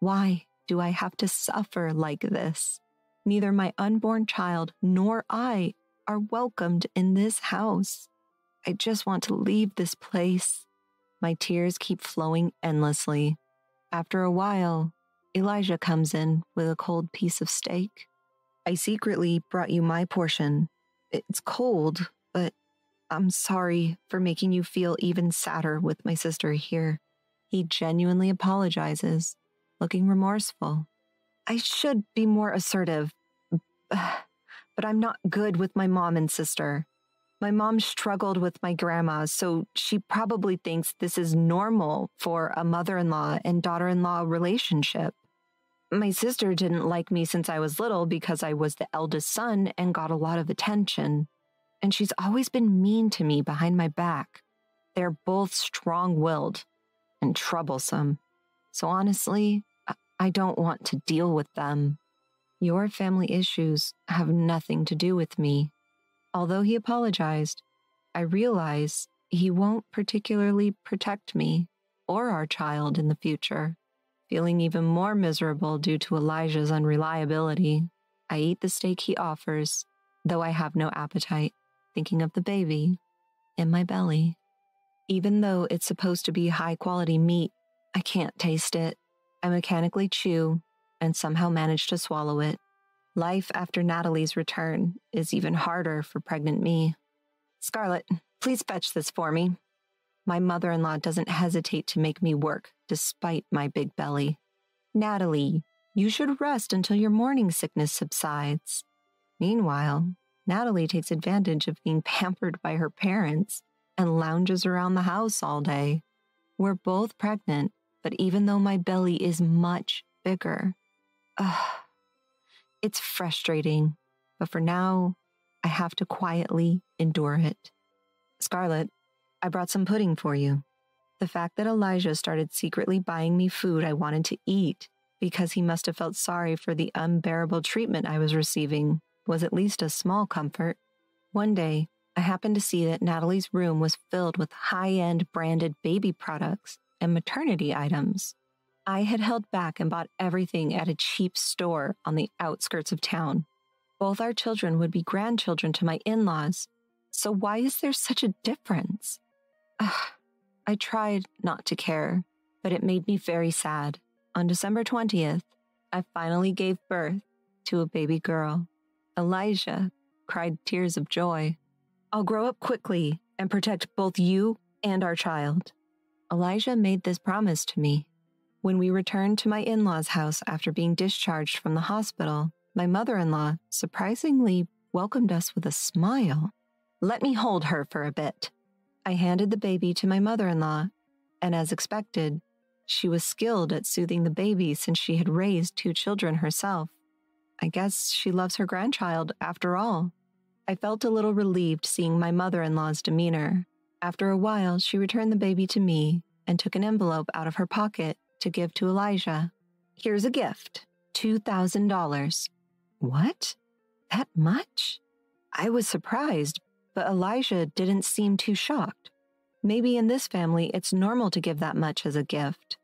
Why do I have to suffer like this? Neither my unborn child nor I are welcomed in this house. I just want to leave this place. My tears keep flowing endlessly. After a while, Elijah comes in with a cold piece of steak. I secretly brought you my portion. It's cold, but I'm sorry for making you feel even sadder with my sister here. He genuinely apologizes, looking remorseful. I should be more assertive, but I'm not good with my mom and sister. My mom struggled with my grandma, so she probably thinks this is normal for a mother-in-law and daughter-in-law relationship. My sister didn't like me since I was little because I was the eldest son and got a lot of attention. And she's always been mean to me behind my back. They're both strong-willed and troublesome. So honestly, I don't want to deal with them. Your family issues have nothing to do with me. Although he apologized, I realize he won't particularly protect me or our child in the future. Feeling even more miserable due to Elijah's unreliability, I eat the steak he offers, though I have no appetite, thinking of the baby in my belly. Even though it's supposed to be high-quality meat, I can't taste it. I mechanically chew and somehow manage to swallow it. Life after Natalie's return is even harder for pregnant me. Scarlett, please fetch this for me. My mother-in-law doesn't hesitate to make me work despite my big belly. Natalie, you should rest until your morning sickness subsides. Meanwhile, Natalie takes advantage of being pampered by her parents and lounges around the house all day. We're both pregnant, but even though my belly is much bigger, it's frustrating, but for now, I have to quietly endure it. Scarlett, I brought some pudding for you. The fact that Elijah started secretly buying me food I wanted to eat because he must have felt sorry for the unbearable treatment I was receiving was at least a small comfort. One day, I happened to see that Natalie's room was filled with high-end branded baby products and maternity items. I had held back and bought everything at a cheap store on the outskirts of town. Both our children would be grandchildren to my in-laws, so why is there such a difference? I tried not to care, but it made me very sad. On December 20th, I finally gave birth to a baby girl. Elijah cried tears of joy. I'll grow up quickly and protect both you and our child. Elijah made this promise to me. When we returned to my in-laws' house after being discharged from the hospital, my mother-in-law surprisingly welcomed us with a smile. Let me hold her for a bit. I handed the baby to my mother-in-law, and as expected, she was skilled at soothing the baby since she had raised 2 children herself. I guess she loves her grandchild after all. I felt a little relieved seeing my mother-in-law's demeanor. After a while, she returned the baby to me and took an envelope out of her pocket to give to Elijah. Here's a gift, $2,000. What? That much? I was surprised, but Elijah didn't seem too shocked. Maybe in this family, it's normal to give that much as a gift.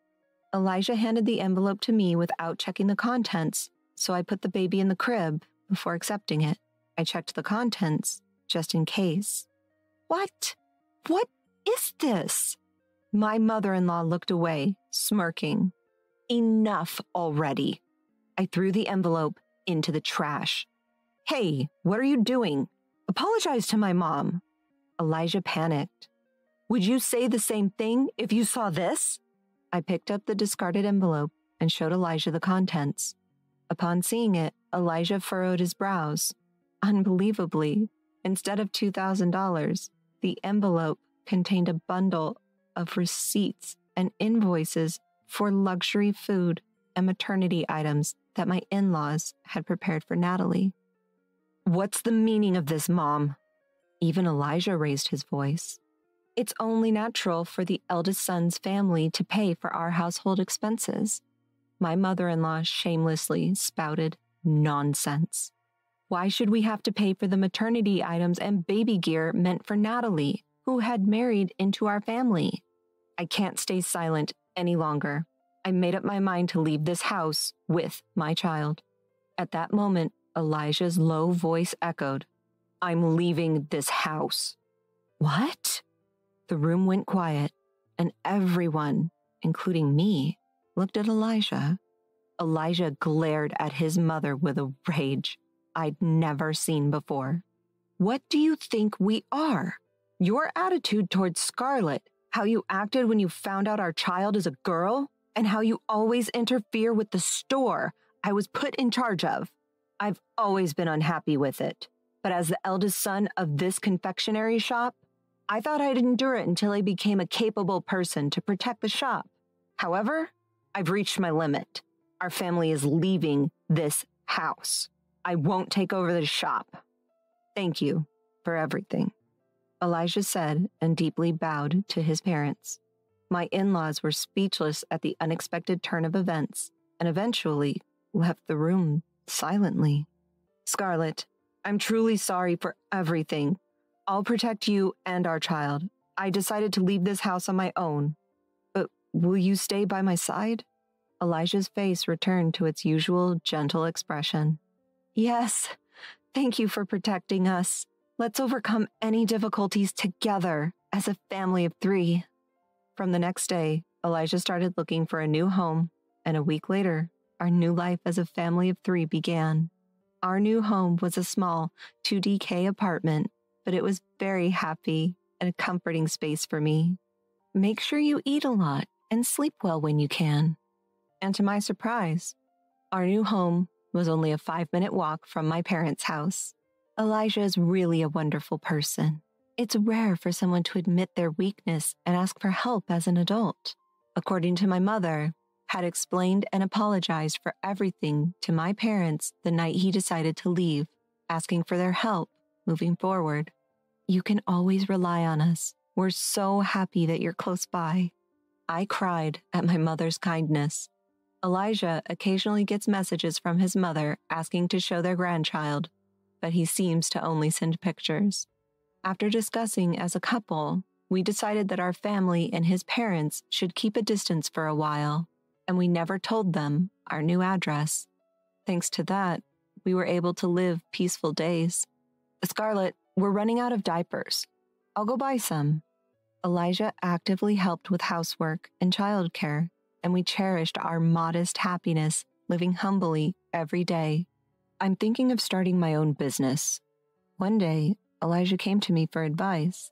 Elijah handed the envelope to me without checking the contents, so I put the baby in the crib before accepting it. I checked the contents, just in case. What? What is this? My mother-in-law looked away, smirking. Enough already. I threw the envelope into the trash. Hey, what are you doing? Apologize to my mom. Elijah panicked. Would you say the same thing if you saw this? I picked up the discarded envelope and showed Elijah the contents. Upon seeing it, Elijah furrowed his brows. Unbelievably, instead of $2,000, the envelope contained a bundle of receipts and invoices for luxury food and maternity items that my in-laws had prepared for Natalie. "What's the meaning of this, Mom?" Even Elijah raised his voice. "It's only natural for the eldest son's family to pay for our household expenses." My mother-in-law shamelessly spouted nonsense. "Why should we have to pay for the maternity items and baby gear meant for Natalie, who had married into our family?" I can't stay silent any longer. I made up my mind to leave this house with my child. At that moment, Elijah's low voice echoed, "I'm leaving this house." What? The room went quiet, and everyone, including me, looked at Elijah. Elijah glared at his mother with a rage I'd never seen before. "What do you think we are? Your attitude towards Scarlett, how you acted when you found out our child is a girl, and how you always interfere with the store I was put in charge of. I've always been unhappy with it, but as the eldest son of this confectionery shop, I thought I'd endure it until I became a capable person to protect the shop. However, I've reached my limit. Our family is leaving this house. I won't take over the shop. Thank you for everything," Elijah said and deeply bowed to his parents. My in-laws were speechless at the unexpected turn of events and eventually left the room silently. "Scarlett, I'm truly sorry for everything. I'll protect you and our child. I decided to leave this house on my own. But will you stay by my side?" Elijah's face returned to its usual gentle expression. "Yes, thank you for protecting us. Let's overcome any difficulties together as a family of 3. From the next day, Elijah started looking for a new home, and a week later, our new life as a family of 3 began. Our new home was a small 2DK apartment, but it was very happy and a comforting space for me. Make sure you eat a lot and sleep well when you can. And to my surprise, our new home was only a 5-minute walk from my parents' house. Elijah is really a wonderful person. It's rare for someone to admit their weakness and ask for help as an adult. According to my mother, had explained and apologized for everything to my parents the night he decided to leave, asking for their help moving forward. "You can always rely on us. We're so happy that you're close by." I cried at my mother's kindness. Elijah occasionally gets messages from his mother asking to show their grandchild, but he seems to only send pictures. After discussing as a couple, we decided that our family and his parents should keep a distance for a while, and we never told them our new address. Thanks to that, we were able to live peaceful days. "Scarlett, we're running out of diapers. I'll go buy some." Elijah actively helped with housework and childcare, and we cherished our modest happiness, living humbly every day. "I'm thinking of starting my own business." One day, Elijah came to me for advice.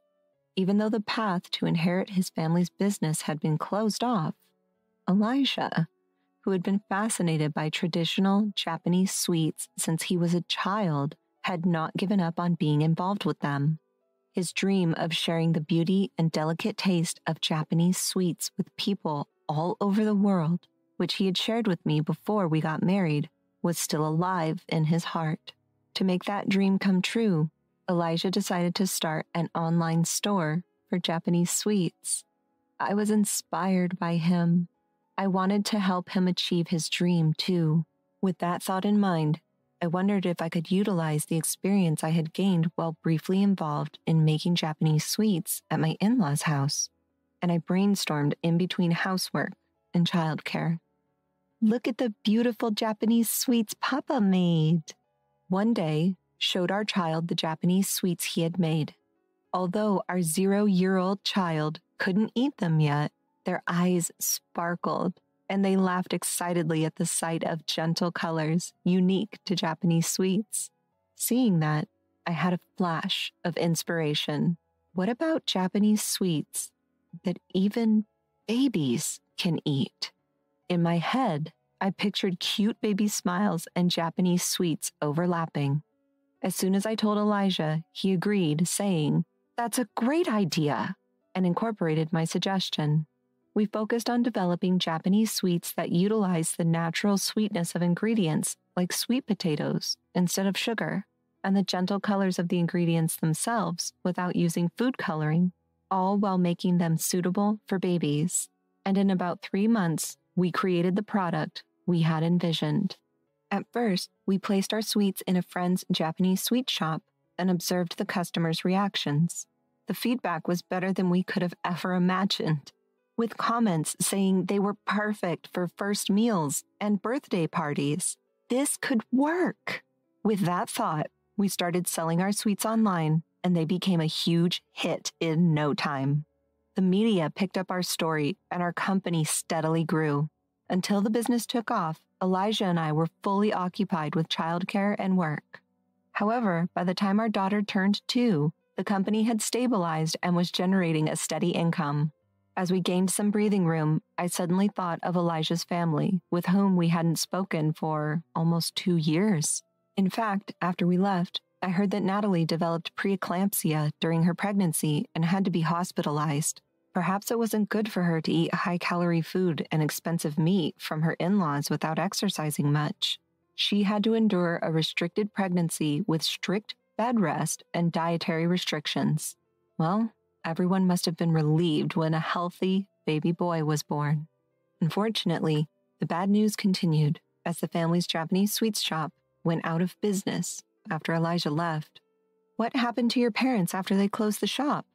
Even though the path to inherit his family's business had been closed off, Elijah, who had been fascinated by traditional Japanese sweets since he was a child, had not given up on being involved with them. His dream of sharing the beauty and delicate taste of Japanese sweets with people all over the world, which he had shared with me before we got married, was still alive in his heart. To make that dream come true, Elijah decided to start an online store for Japanese sweets. I was inspired by him. I wanted to help him achieve his dream too. With that thought in mind, I wondered if I could utilize the experience I had gained while briefly involved in making Japanese sweets at my in-laws' house, and I brainstormed in between housework and childcare. "Look at the beautiful Japanese sweets Papa made." One day, showed our child the Japanese sweets he had made. Although our 0-year-old child couldn't eat them yet, their eyes sparkled, and they laughed excitedly at the sight of gentle colors unique to Japanese sweets. Seeing that, I had a flash of inspiration. What about Japanese sweets that even babies can eat? In my head, I pictured cute baby smiles and Japanese sweets overlapping. As soon as I told Elijah, he agreed, saying, "That's a great idea," and incorporated my suggestion. We focused on developing Japanese sweets that utilize the natural sweetness of ingredients like sweet potatoes instead of sugar, and the gentle colors of the ingredients themselves without using food coloring, all while making them suitable for babies. And in about 3 months, we created the product we had envisioned. At first, we placed our sweets in a friend's Japanese sweet shop and observed the customers' reactions. The feedback was better than we could have ever imagined, with comments saying they were perfect for first meals and birthday parties. This could work. With that thought, we started selling our sweets online, and they became a huge hit in no time. The media picked up our story, and our company steadily grew. Until the business took off, Elijah and I were fully occupied with childcare and work. However, by the time our daughter turned 2, the company had stabilized and was generating a steady income. As we gained some breathing room, I suddenly thought of Elijah's family, with whom we hadn't spoken for almost 2 years. In fact, after we left, I heard that Natalie developed preeclampsia during her pregnancy and had to be hospitalized. Perhaps it wasn't good for her to eat high-calorie food and expensive meat from her in-laws without exercising much. She had to endure a restricted pregnancy with strict bed rest and dietary restrictions. Well, everyone must have been relieved when a healthy baby boy was born. Unfortunately, the bad news continued as the family's Japanese sweets shop went out of business after Elijah left. What happened to your parents after they closed the shop?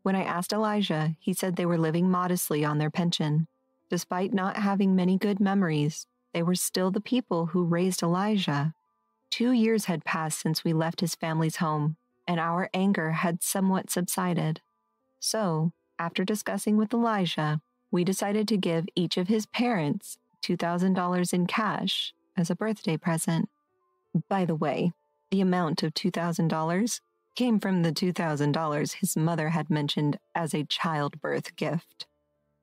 When I asked Elijah, he said they were living modestly on their pension. Despite not having many good memories, they were still the people who raised Elijah. 2 years had passed since we left his family's home, and our anger had somewhat subsided. So, after discussing with Elijah, we decided to give each of his parents $2,000 in cash as a birthday present. By the way, the amount of $2,000 came from the $2,000 his mother had mentioned as a childbirth gift.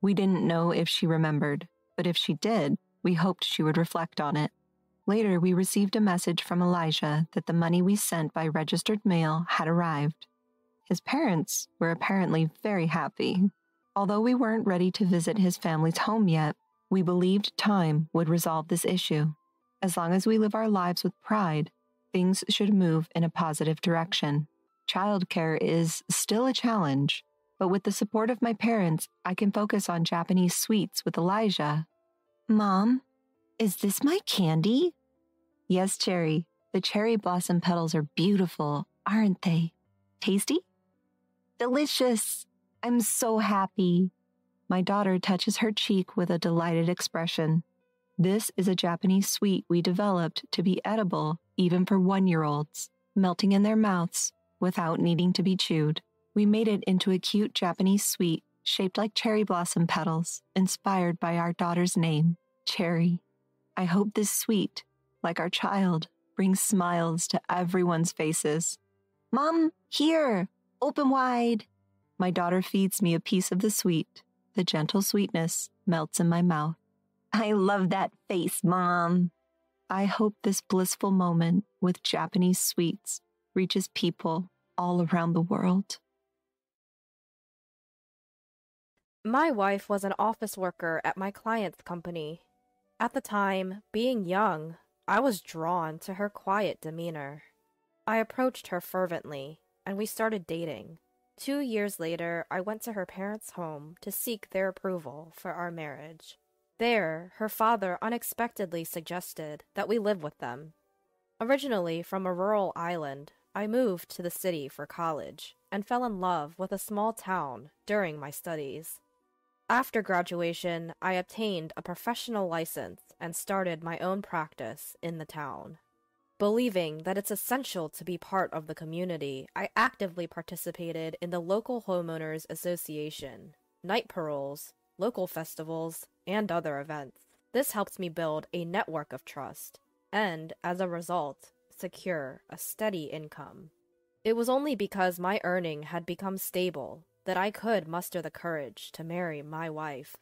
We didn't know if she remembered, but if she did, we hoped she would reflect on it. Later, we received a message from Elijah that the money we sent by registered mail had arrived. His parents were apparently very happy. Although we weren't ready to visit his family's home yet, we believed time would resolve this issue. As long as we live our lives with pride, things should move in a positive direction. Childcare is still a challenge, but with the support of my parents, I can focus on Japanese sweets with Elijah. Mom, is this my candy? Yes, Cherry. The cherry blossom petals are beautiful, aren't they? Tasty? Delicious. I'm so happy. My daughter touches her cheek with a delighted expression. This is a Japanese sweet we developed to be edible even for 1-year-olds, melting in their mouths without needing to be chewed. We made it into a cute Japanese sweet shaped like cherry blossom petals, inspired by our daughter's name, Cherry. I hope this sweet, like our child, brings smiles to everyone's faces. Mom, here! Open wide! My daughter feeds me a piece of the sweet. The gentle sweetness melts in my mouth. I love that face, Mom. I hope this blissful moment with Japanese sweets reaches people all around the world. My wife was an office worker at my client's company. At the time, being young, I was drawn to her quiet demeanor. I approached her fervently, and we started dating. 2 years later, I went to her parents' home to seek their approval for our marriage. There, her father unexpectedly suggested that we live with them. Originally from a rural island, I moved to the city for college and fell in love with a small town during my studies. After graduation, I obtained a professional license and started my own practice in the town. Believing that it's essential to be part of the community, I actively participated in the local homeowners association, night paroles, local festivals, and other events. This helped me build a network of trust and, as a result, secure a steady income. It was only because my earning had become stable that I could muster the courage to marry my wife.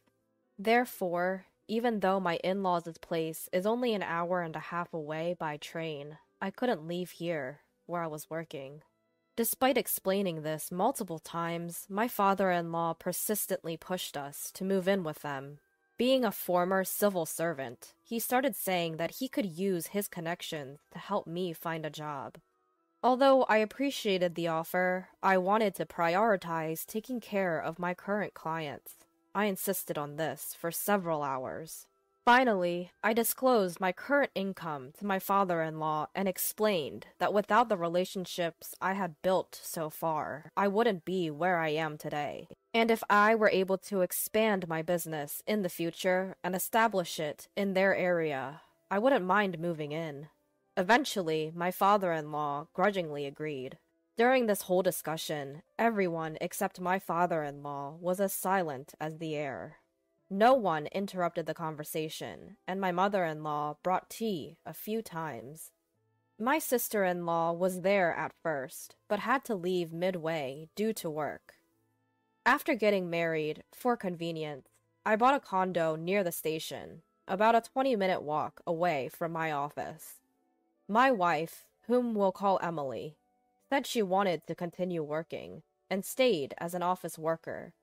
Therefore, even though my in-laws' place is only an hour and a half away by train, I couldn't leave here, where I was working. Despite explaining this multiple times, my father-in-law persistently pushed us to move in with them. Being a former civil servant, he started saying that he could use his connections to help me find a job. Although I appreciated the offer, I wanted to prioritize taking care of my current clients. I insisted on this for several hours. Finally, I disclosed my current income to my father-in-law and explained that without the relationships I had built so far, I wouldn't be where I am today. And if I were able to expand my business in the future and establish it in their area, I wouldn't mind moving in. Eventually, my father-in-law grudgingly agreed. During this whole discussion, everyone except my father-in-law was as silent as the air. No one interrupted the conversation, and my mother-in-law brought tea a few times. My sister-in-law was there at first, but had to leave midway due to work. After getting married, for convenience, I bought a condo near the station, about a 20-minute walk away from my office. My wife, whom we'll call Emily, said she wanted to continue working, and stayed as an office worker.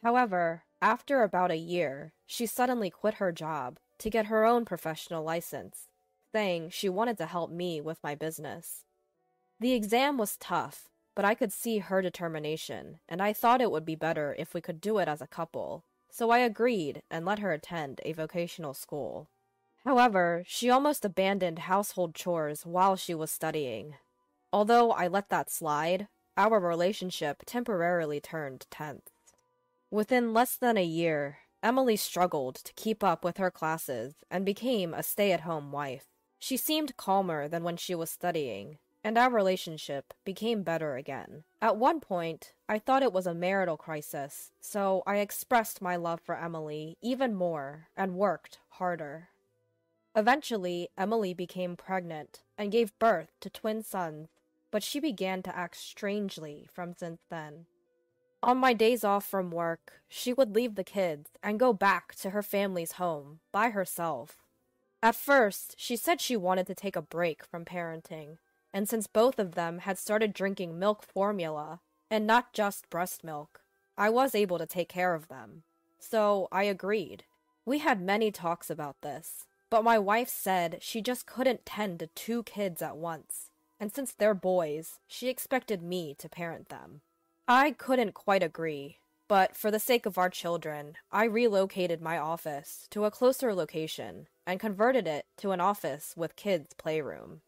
However, after about a year, she suddenly quit her job to get her own professional license, saying she wanted to help me with my business. The exam was tough, but I could see her determination, and I thought it would be better if we could do it as a couple, so I agreed and let her attend a vocational school. However, she almost abandoned household chores while she was studying. Although I let that slide, our relationship temporarily turned tense. Within less than a year, Emily struggled to keep up with her classes and became a stay-at-home wife. She seemed calmer than when she was studying, and our relationship became better again. At one point, I thought it was a marital crisis, so I expressed my love for Emily even more and worked harder. Eventually, Emily became pregnant and gave birth to twin sons, but she began to act strangely from since then. On my days off from work, she would leave the kids and go back to her family's home by herself. At first, she said she wanted to take a break from parenting, and since both of them had started drinking milk formula, and not just breast milk, I was able to take care of them. So I agreed. We had many talks about this, but my wife said she just couldn't tend to 2 kids at once, and since they're boys, she expected me to parent them. I couldn't quite agree, but for the sake of our children, I relocated my office to a closer location and converted it to an office with kids' playroom.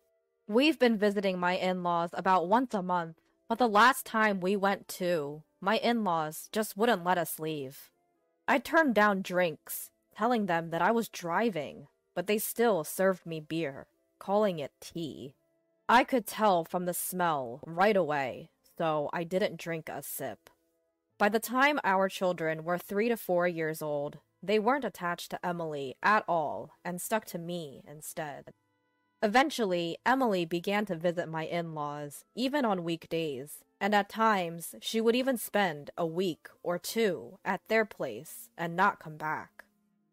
We've been visiting my in-laws about once a month, but the last time we went to, my in-laws just wouldn't let us leave. I turned down drinks, telling them that I was driving, but they still served me beer, calling it tea. I could tell from the smell right away, so I didn't drink a sip. By the time our children were 3 to 4 years old, they weren't attached to Emily at all and stuck to me instead. Eventually, Emily began to visit my in-laws, even on weekdays, and at times she would even spend a week or 2 at their place and not come back.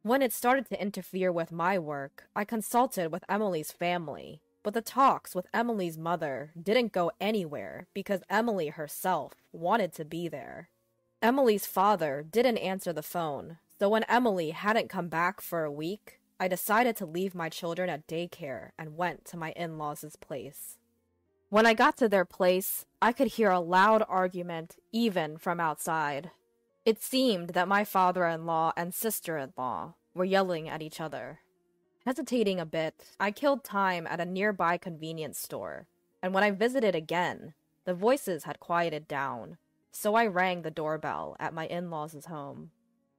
When it started to interfere with my work, I consulted with Emily's family, but the talks with Emily's mother didn't go anywhere because Emily herself wanted to be there. Emily's father didn't answer the phone, so when Emily hadn't come back for a week, I decided to leave my children at daycare and went to my in-laws' place. When I got to their place, I could hear a loud argument even from outside. It seemed that my father-in-law and sister-in-law were yelling at each other. Hesitating a bit, I killed time at a nearby convenience store, and when I visited again, the voices had quieted down, so I rang the doorbell at my in-laws' home.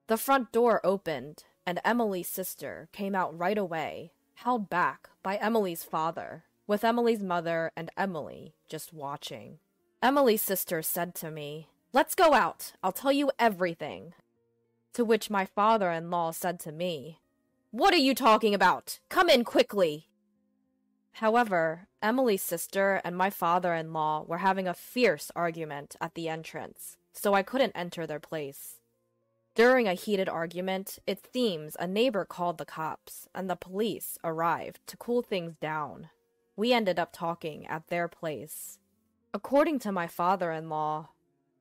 The front door opened, and Emily's sister came out right away, held back by Emily's father, with Emily's mother and Emily just watching. Emily's sister said to me, "Let's go out, I'll tell you everything." To which my father-in-law said to me, "What are you talking about? Come in quickly." However, Emily's sister and my father-in-law were having a fierce argument at the entrance, so I couldn't enter their place. During a heated argument, it seems a neighbor called the cops, and the police arrived to cool things down. We ended up talking at their place. According to my father-in-law,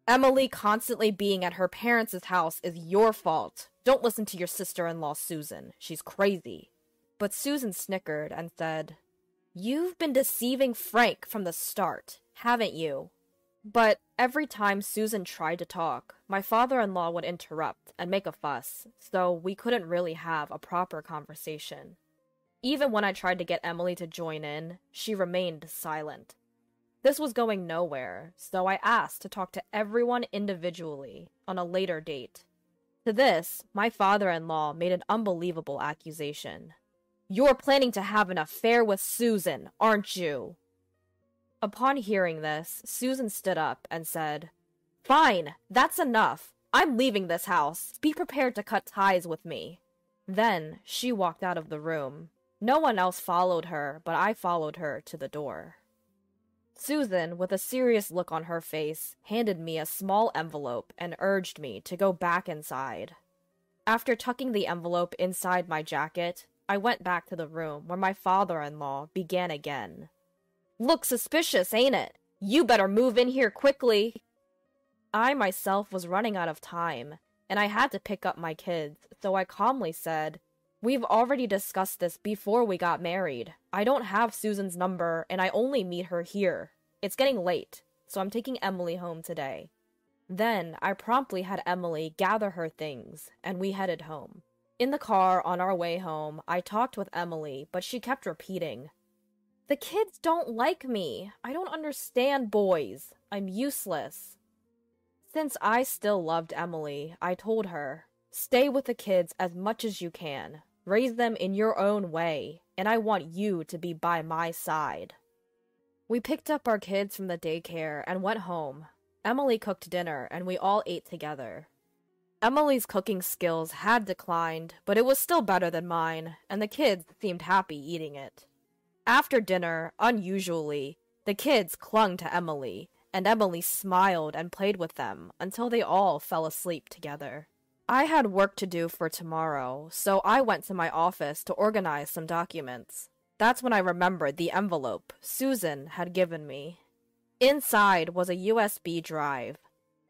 Emily constantly being at her parents' house is your fault. Don't listen to your sister-in-law, Susan. She's crazy. But Susan snickered and said, "You've been deceiving Frank from the start, haven't you?" But every time Susan tried to talk, my father-in-law would interrupt and make a fuss, so we couldn't really have a proper conversation. Even when I tried to get Emily to join in, she remained silent. This was going nowhere, so I asked to talk to everyone individually on a later date. To this, my father-in-law made an unbelievable accusation. "You're planning to have an affair with Susan, aren't you?" Upon hearing this, Susan stood up and said, "Fine, that's enough. I'm leaving this house. Be prepared to cut ties with me." Then she walked out of the room. No one else followed her, but I followed her to the door. Susan, with a serious look on her face, handed me a small envelope and urged me to go back inside. After tucking the envelope inside my jacket, I went back to the room where my father-in-law began again. "Looks suspicious, ain't it? You better move in here quickly." I myself was running out of time, and I had to pick up my kids, so I calmly said, "We've already discussed this before we got married. I don't have Susan's number, and I only meet her here. It's getting late, so I'm taking Emily home today." Then I promptly had Emily gather her things, and we headed home. In the car on our way home, I talked with Emily, but she kept repeating, "The kids don't like me. I don't understand boys. I'm useless." Since I still loved Emily, I told her, "Stay with the kids as much as you can. Raise them in your own way, and I want you to be by my side." We picked up our kids from the daycare and went home. Emily cooked dinner, and we all ate together. Emily's cooking skills had declined, but it was still better than mine, and the kids seemed happy eating it. After dinner, unusually, the kids clung to Emily, and Emily smiled and played with them until they all fell asleep together. I had work to do for tomorrow, so I went to my office to organize some documents. That's when I remembered the envelope Susan had given me. Inside was a USB drive.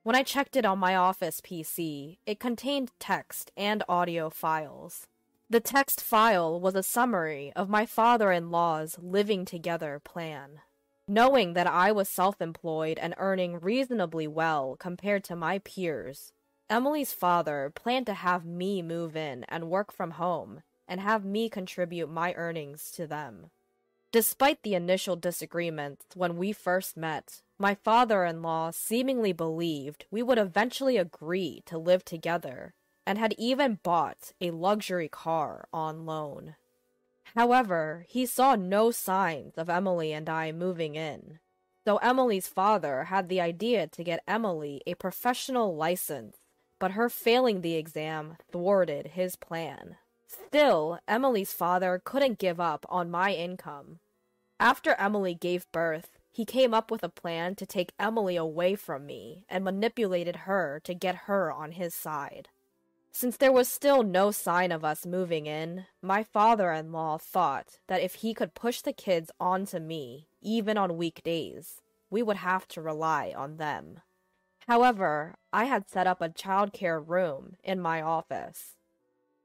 When I checked it on my office PC, it contained text and audio files. The text file was a summary of my father-in-law's living together plan. Knowing that I was self-employed and earning reasonably well compared to my peers, Emily's father planned to have me move in and work from home, and have me contribute my earnings to them. Despite the initial disagreements when we first met, my father-in-law seemingly believed we would eventually agree to live together, and had even bought a luxury car on loan. However, he saw no signs of Emily and I moving in, so Emily's father had the idea to get Emily a professional license, but her failing the exam thwarted his plan. Still, Emily's father couldn't give up on my income. After Emily gave birth, he came up with a plan to take Emily away from me and manipulated her to get her on his side. Since there was still no sign of us moving in, my father-in-law thought that if he could push the kids onto me, even on weekdays, we would have to rely on them. However, I had set up a childcare room in my office.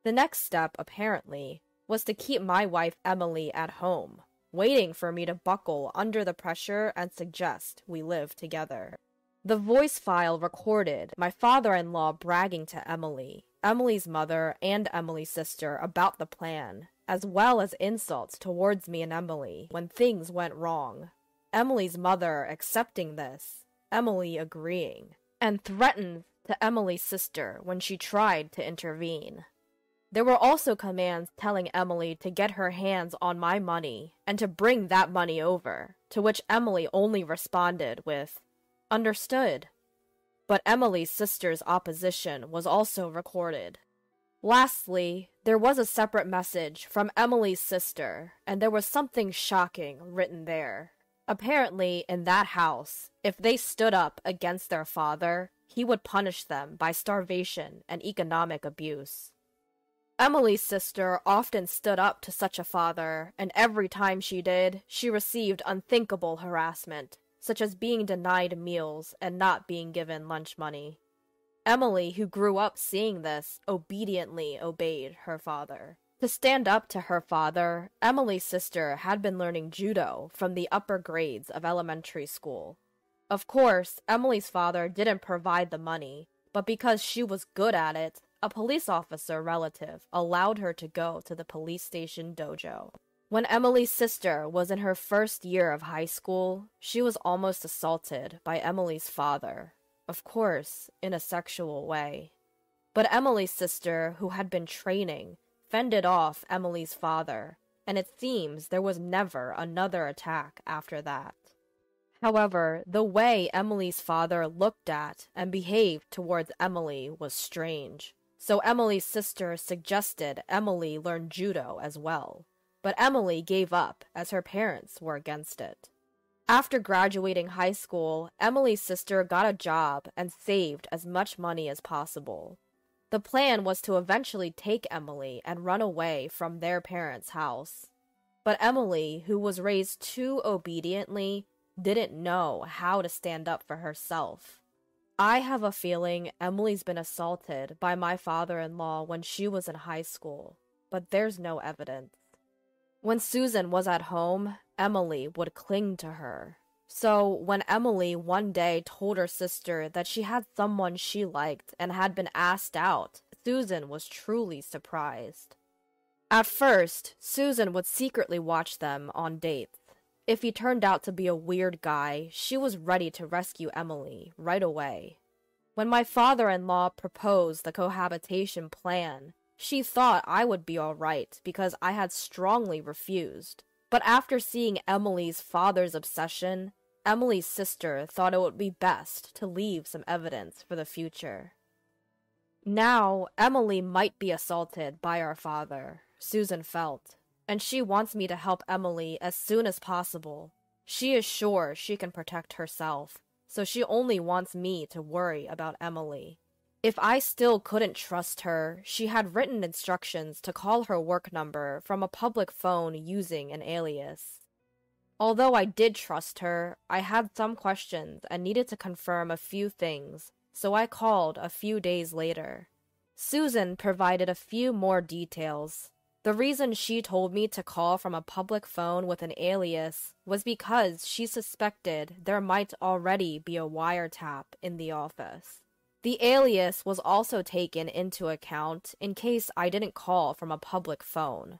The next step, apparently, was to keep my wife Emily at home, waiting for me to buckle under the pressure and suggest we live together. The voice file recorded my father-in-law bragging to Emily, Emily's mother, and Emily's sister about the plan, as well as insults towards me and Emily when things went wrong. Emily's mother accepting this, Emily agreeing, and threatened to Emily's sister when she tried to intervene. There were also commands telling Emily to get her hands on my money and to bring that money over, to which Emily only responded with, "Understood." But Emily's sister's opposition was also recorded. Lastly, there was a separate message from Emily's sister, and there was something shocking written there. Apparently, in that house, if they stood up against their father, he would punish them by starvation and economic abuse. Emily's sister often stood up to such a father, and every time she did, she received unthinkable harassment, such as being denied meals and not being given lunch money. Emily, who grew up seeing this, obediently obeyed her father. To stand up to her father, Emily's sister had been learning judo from the upper grades of elementary school. Of course, Emily's father didn't provide the money, but because she was good at it, a police officer relative allowed her to go to the police station dojo. When Emily's sister was in her first year of high school, she was almost assaulted by Emily's father, of course, in a sexual way. But Emily's sister, who had been training, fended off Emily's father, and it seems there was never another attack after that. However, the way Emily's father looked at and behaved towards Emily was strange. So Emily's sister suggested Emily learn judo as well, but Emily gave up as her parents were against it. After graduating high school, Emily's sister got a job and saved as much money as possible. The plan was to eventually take Emily and run away from their parents' house. But Emily, who was raised too obediently, didn't know how to stand up for herself. I have a feeling Emily's been assaulted by my father-in-law when she was in high school, but there's no evidence. When Susan was at home, Emily would cling to her. So when Emily one day told her sister that she had someone she liked and had been asked out, Susan was truly surprised. At first, Susan would secretly watch them on dates. If he turned out to be a weird guy, she was ready to rescue Emily right away. When my father-in-law proposed the cohabitation plan, she thought I would be all right because I had strongly refused. But after seeing Emily's father's obsession, Emily's sister thought it would be best to leave some evidence for the future. Now, Emily might be assaulted by our father, Susan felt, and she wants me to help Emily as soon as possible. She is sure she can protect herself, so she only wants me to worry about Emily. If I still couldn't trust her, she had written instructions to call her work number from a public phone using an alias. Although I did trust her, I had some questions and needed to confirm a few things, so I called a few days later. Susan provided a few more details. The reason she told me to call from a public phone with an alias was because she suspected there might already be a wiretap in the office. The alias was also taken into account in case I didn't call from a public phone.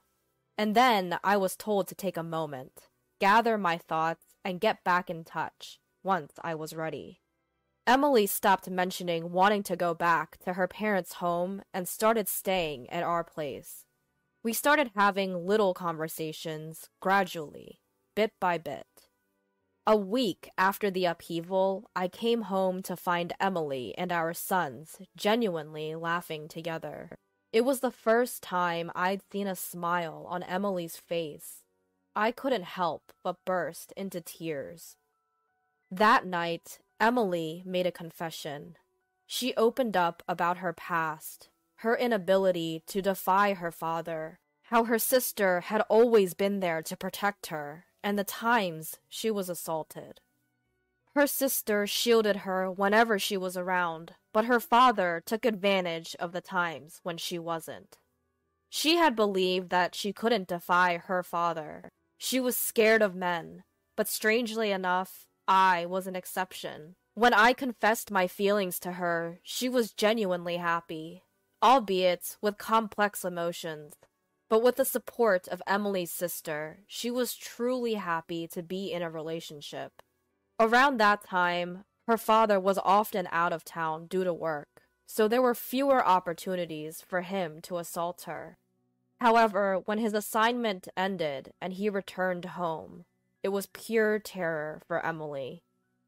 And then I was told to take a moment, gather my thoughts, and get back in touch once I was ready. Emily stopped mentioning wanting to go back to her parents' home and started staying at our place. We started having little conversations, gradually, bit by bit. A week after the upheaval, I came home to find Emily and our sons genuinely laughing together. It was the first time I'd seen a smile on Emily's face. I couldn't help but burst into tears. That night, Emily made a confession. She opened up about her past, her inability to defy her father, how her sister had always been there to protect her, and the times she was assaulted. Her sister shielded her whenever she was around, but her father took advantage of the times when she wasn't. She had believed that she couldn't defy her father. She was scared of men, but strangely enough, I was an exception. When I confessed my feelings to her, she was genuinely happy, albeit with complex emotions. But with the support of Emily's sister, she was truly happy to be in a relationship. Around that time, her father was often out of town due to work, so there were fewer opportunities for him to assault her. However, when his assignment ended and he returned home, it was pure terror for Emily.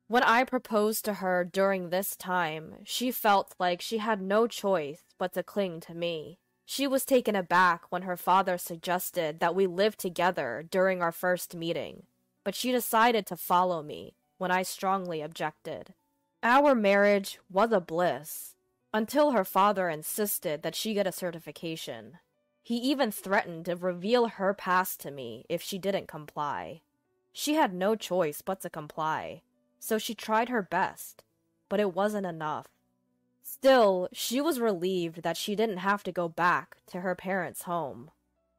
When I proposed to her during this time, she felt like she had no choice but to cling to me. She was taken aback when her father suggested that we live together during our first meeting, but she decided to follow me when I strongly objected. Our marriage was a bliss, until her father insisted that she get a certification. He even threatened to reveal her past to me if she didn't comply. She had no choice but to comply, so she tried her best, but it wasn't enough. Still, she was relieved that she didn't have to go back to her parents' home.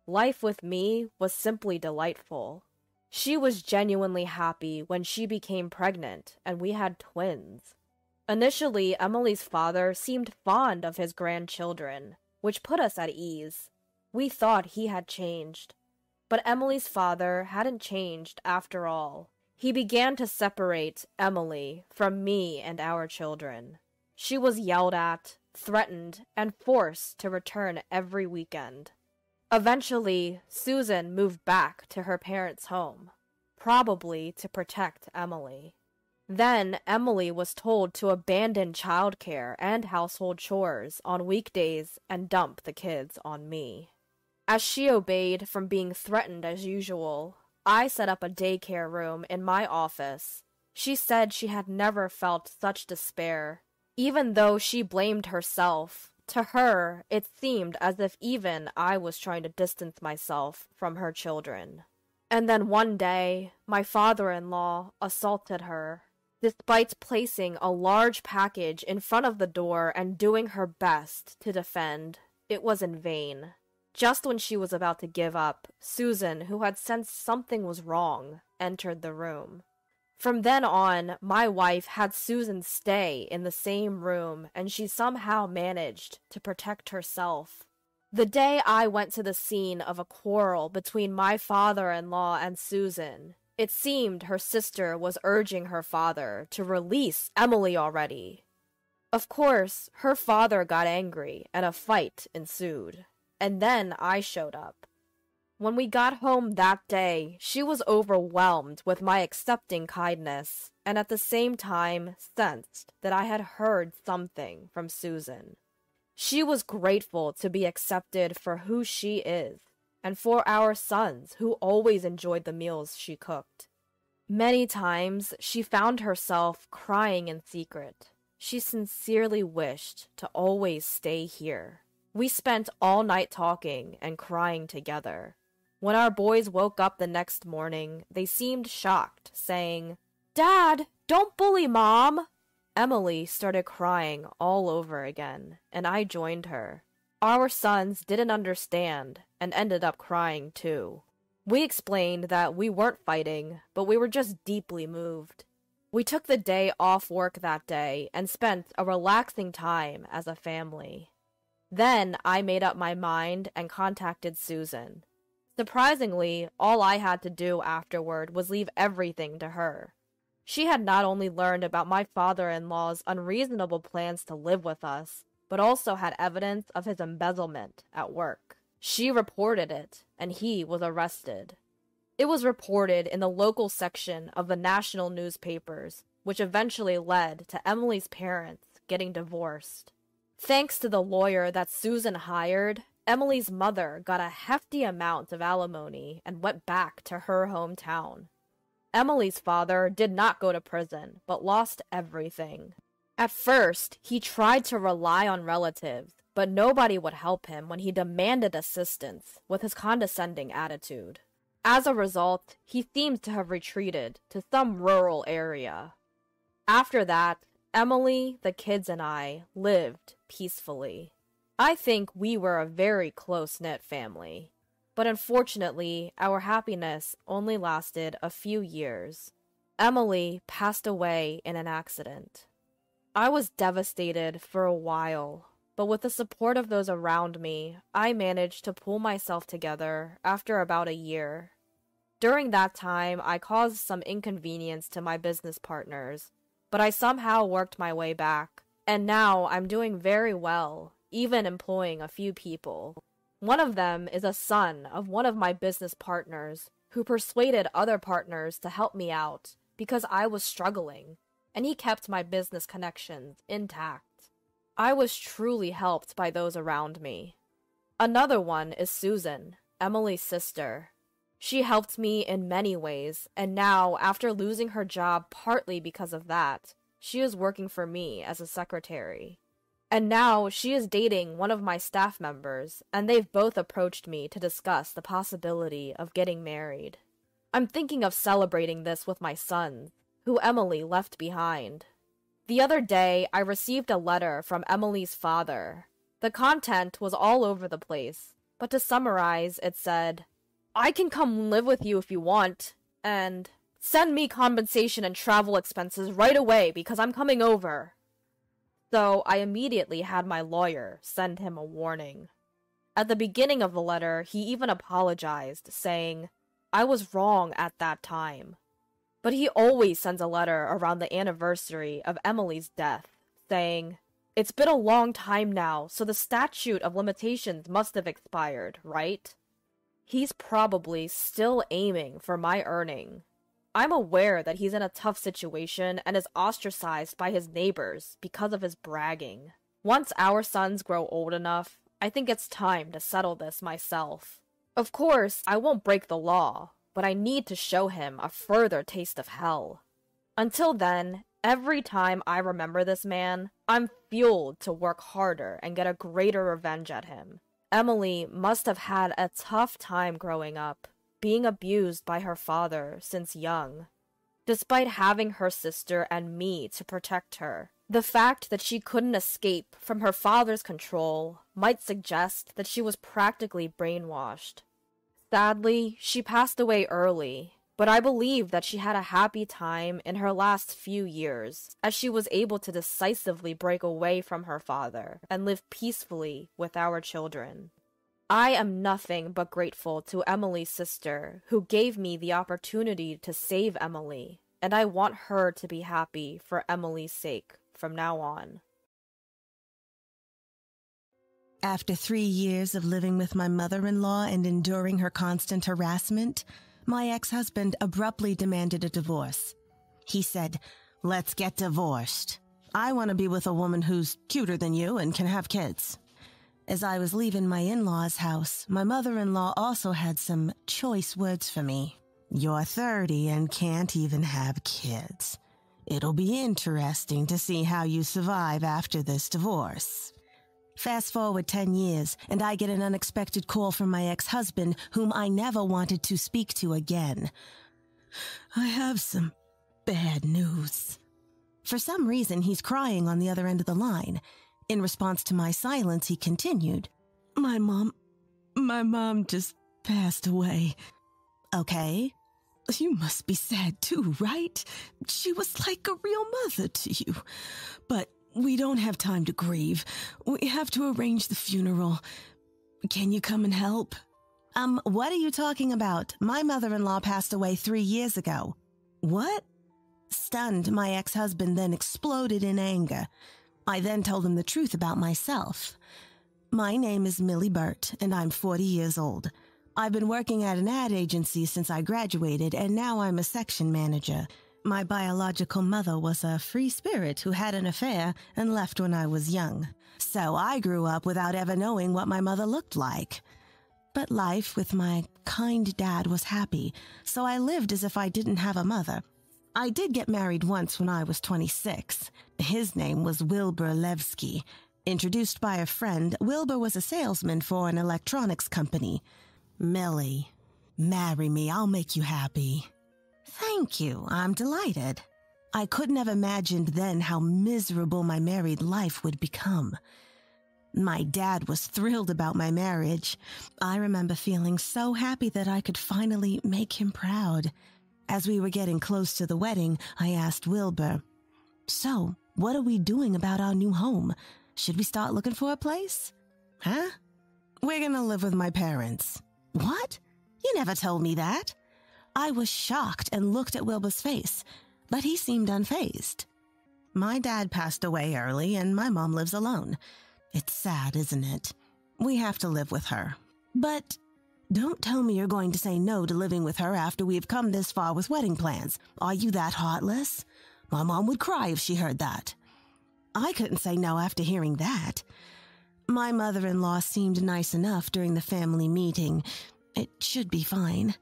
Life with me was simply delightful. She was genuinely happy when she became pregnant and we had twins. Initially, Emily's father seemed fond of his grandchildren, which put us at ease. We thought he had changed. But Emily's father hadn't changed after all. He began to separate Emily from me and our children. She was yelled at, threatened, and forced to return every weekend. Eventually, Susan moved back to her parents' home, probably to protect Emily. Then, Emily was told to abandon childcare and household chores on weekdays and dump the kids on me. As she obeyed from being threatened as usual, I set up a daycare room in my office. She said she had never felt such despair. Even though she blamed herself, to her it seemed as if even I was trying to distance myself from her children. And then one day, my father-in-law assaulted her. Despite placing a large package in front of the door and doing her best to defend, it was in vain. Just when she was about to give up, Susan, who had sensed something was wrong, entered the room. From then on, my wife had Susan stay in the same room, and she somehow managed to protect herself. The day I went to the scene of a quarrel between my father-in-law and Susan, it seemed her sister was urging her father to release Emily already. Of course, her father got angry, and a fight ensued. And then I showed up. When we got home that day, she was overwhelmed with my accepting kindness, and at the same time sensed that I had heard something from Susan. She was grateful to be accepted for who she is, and for our sons who always enjoyed the meals she cooked. Many times she found herself crying in secret. She sincerely wished to always stay here. We spent all night talking and crying together. When our boys woke up the next morning, they seemed shocked, saying, "Dad, don't bully Mom!" Emily started crying all over again, and I joined her. Our sons didn't understand and ended up crying too. We explained that we weren't fighting, but we were just deeply moved. We took the day off work that day and spent a relaxing time as a family. Then I made up my mind and contacted Susan. Surprisingly, all I had to do afterward was leave everything to her. She had not only learned about my father-in-law's unreasonable plans to live with us, but also had evidence of his embezzlement at work. She reported it, and he was arrested. It was reported in the local section of the national newspapers, which eventually led to Emily's parents getting divorced. Thanks to the lawyer that Susan hired, Emily's mother got a hefty amount of alimony and went back to her hometown. Emily's father did not go to prison, but lost everything. At first, he tried to rely on relatives, but nobody would help him when he demanded assistance with his condescending attitude. As a result, he seems to have retreated to some rural area. After that, Emily, the kids, and I lived peacefully. I think we were a very close-knit family, but unfortunately, our happiness only lasted a few years. Emily passed away in an accident. I was devastated for a while, but with the support of those around me, I managed to pull myself together after about a year. During that time, I caused some inconvenience to my business partners, but I somehow worked my way back, and now I'm doing very well, even employing a few people. One of them is a son of one of my business partners, who persuaded other partners to help me out because I was struggling, and he kept my business connections intact. I was truly helped by those around me. Another one is Susan, Emily's sister. She helped me in many ways, and now, after losing her job partly because of that, she is working for me as a secretary. And now she is dating one of my staff members, and they've both approached me to discuss the possibility of getting married. I'm thinking of celebrating this with my sons, who Emily left behind. The other day, I received a letter from Emily's father. The content was all over the place, but to summarize, it said, "I can come live with you if you want, and send me compensation and travel expenses right away because I'm coming over." So I immediately had my lawyer send him a warning. At the beginning of the letter, he even apologized, saying, "I was wrong at that time." But he always sends a letter around the anniversary of Emily's death, saying, "It's been a long time now, so the statute of limitations must have expired, right?" He's probably still aiming for my earning. I'm aware that he's in a tough situation and is ostracized by his neighbors because of his bragging. Once our sons grow old enough, I think it's time to settle this myself. Of course, I won't break the law, but I need to show him a further taste of hell. Until then, every time I remember this man, I'm fueled to work harder and get a greater revenge at him. Emily must have had a tough time growing up, being abused by her father since young. Despite having her sister and me to protect her, the fact that she couldn't escape from her father's control might suggest that she was practically brainwashed. Sadly, she passed away early, but I believe that she had a happy time in her last few years, as she was able to decisively break away from her father and live peacefully with our children. I am nothing but grateful to Emily's sister, who gave me the opportunity to save Emily, and I want her to be happy for Emily's sake from now on. After 3 years of living with my mother-in-law and enduring her constant harassment, my ex-husband abruptly demanded a divorce. He said, "Let's get divorced. I want to be with a woman who's cuter than you and can have kids." As I was leaving my in-laws' house, my mother-in-law also had some choice words for me. "You're 30 and can't even have kids. It'll be interesting to see how you survive after this divorce." Fast forward 10 years, and I get an unexpected call from my ex-husband, whom I never wanted to speak to again. "I have some bad news." For some reason, he's crying on the other end of the line. In response to my silence, he continued, My mom just passed away." "Okay." "You must be sad too, right? She was like a real mother to you. But we don't have time to grieve. We have to arrange the funeral. Can you come and help?" What are you talking about? My mother-in-law passed away 3 years ago." "What?" Stunned, my ex-husband then exploded in anger. I then told him the truth about myself. "My name is Millie Burt, and I'm 40 years old. I've been working at an ad agency since I graduated, and now I'm a section manager. My biological mother was a free spirit who had an affair and left when I was young. So I grew up without ever knowing what my mother looked like. But life with my kind dad was happy, so I lived as if I didn't have a mother. I did get married once when I was 26. His name was Wilbur Levski. Introduced by a friend, Wilbur was a salesman for an electronics company. "Millie, marry me. I'll make you happy." "Thank you. I'm delighted." I couldn't have imagined then how miserable my married life would become. My dad was thrilled about my marriage. I remember feeling so happy that I could finally make him proud. As we were getting close to the wedding, I asked Wilbur, "So, what are we doing about our new home? Should we start looking for a place?" "Huh? We're gonna live with my parents." "What? You never told me that." I was shocked and looked at Wilbur's face, but he seemed unfazed. "My dad passed away early, and my mom lives alone. It's sad, isn't it? We have to live with her. But don't tell me you're going to say no to living with her after we've come this far with wedding plans. Are you that heartless? My mom would cry if she heard that." I couldn't say no after hearing that. My mother-in-law seemed nice enough during the family meeting. It should be fine.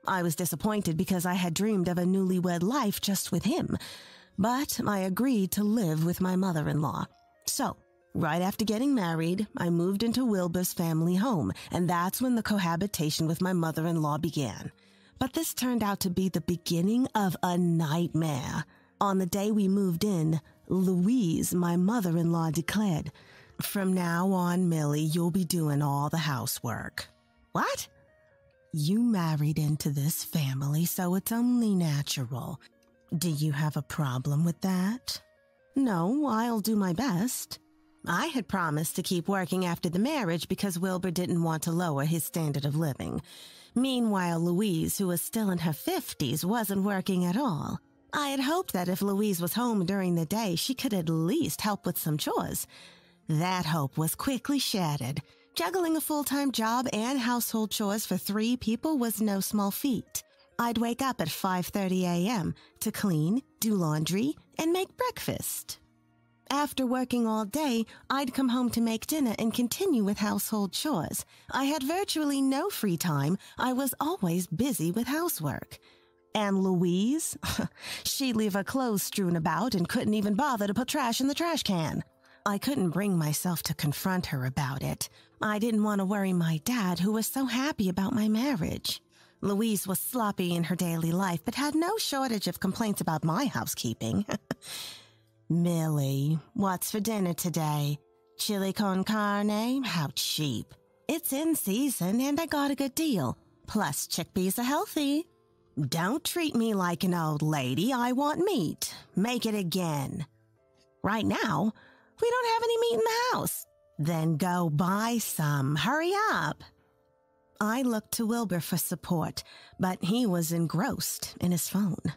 I was disappointed because I had dreamed of a newlywed life just with him, but I agreed to live with my mother-in-law. So, Right after getting married, I moved into Wilbur's family home, and that's when the cohabitation with my mother-in-law began. But this turned out to be the beginning of a nightmare. On the day we moved in, Louise, my mother-in-law, declared, "From now on, Millie, you'll be doing all the housework." What? You married into this family, so it's only natural. Do you have a problem with that? No, I'll do my best. I had promised to keep working after the marriage because Wilbur didn't want to lower his standard of living. Meanwhile, Louise, who was still in her 50s, wasn't working at all. I had hoped that if Louise was home during the day, she could at least help with some chores. That hope was quickly shattered. Juggling a full-time job and household chores for 3 people was no small feat. I'd wake up at 5:30 a.m. to clean, do laundry, and make breakfast. After working all day, I'd come home to make dinner and continue with household chores. I had virtually no free time. I was always busy with housework. And Louise? She'd leave her clothes strewn about and couldn't even bother to put trash in the trash can. I couldn't bring myself to confront her about it. I didn't want to worry my dad, who was so happy about my marriage. Louise was sloppy in her daily life, but had no shortage of complaints about my housekeeping. "Millie, what's for dinner today? Chili con carne? How cheap. It's in season and I got a good deal. Plus, chickpeas are healthy. Don't treat me like an old lady. I want meat. Make it again. Right now, we don't have any meat in the house. Then go buy some. Hurry up." I looked to Wilbur for support, but he was engrossed in his phone.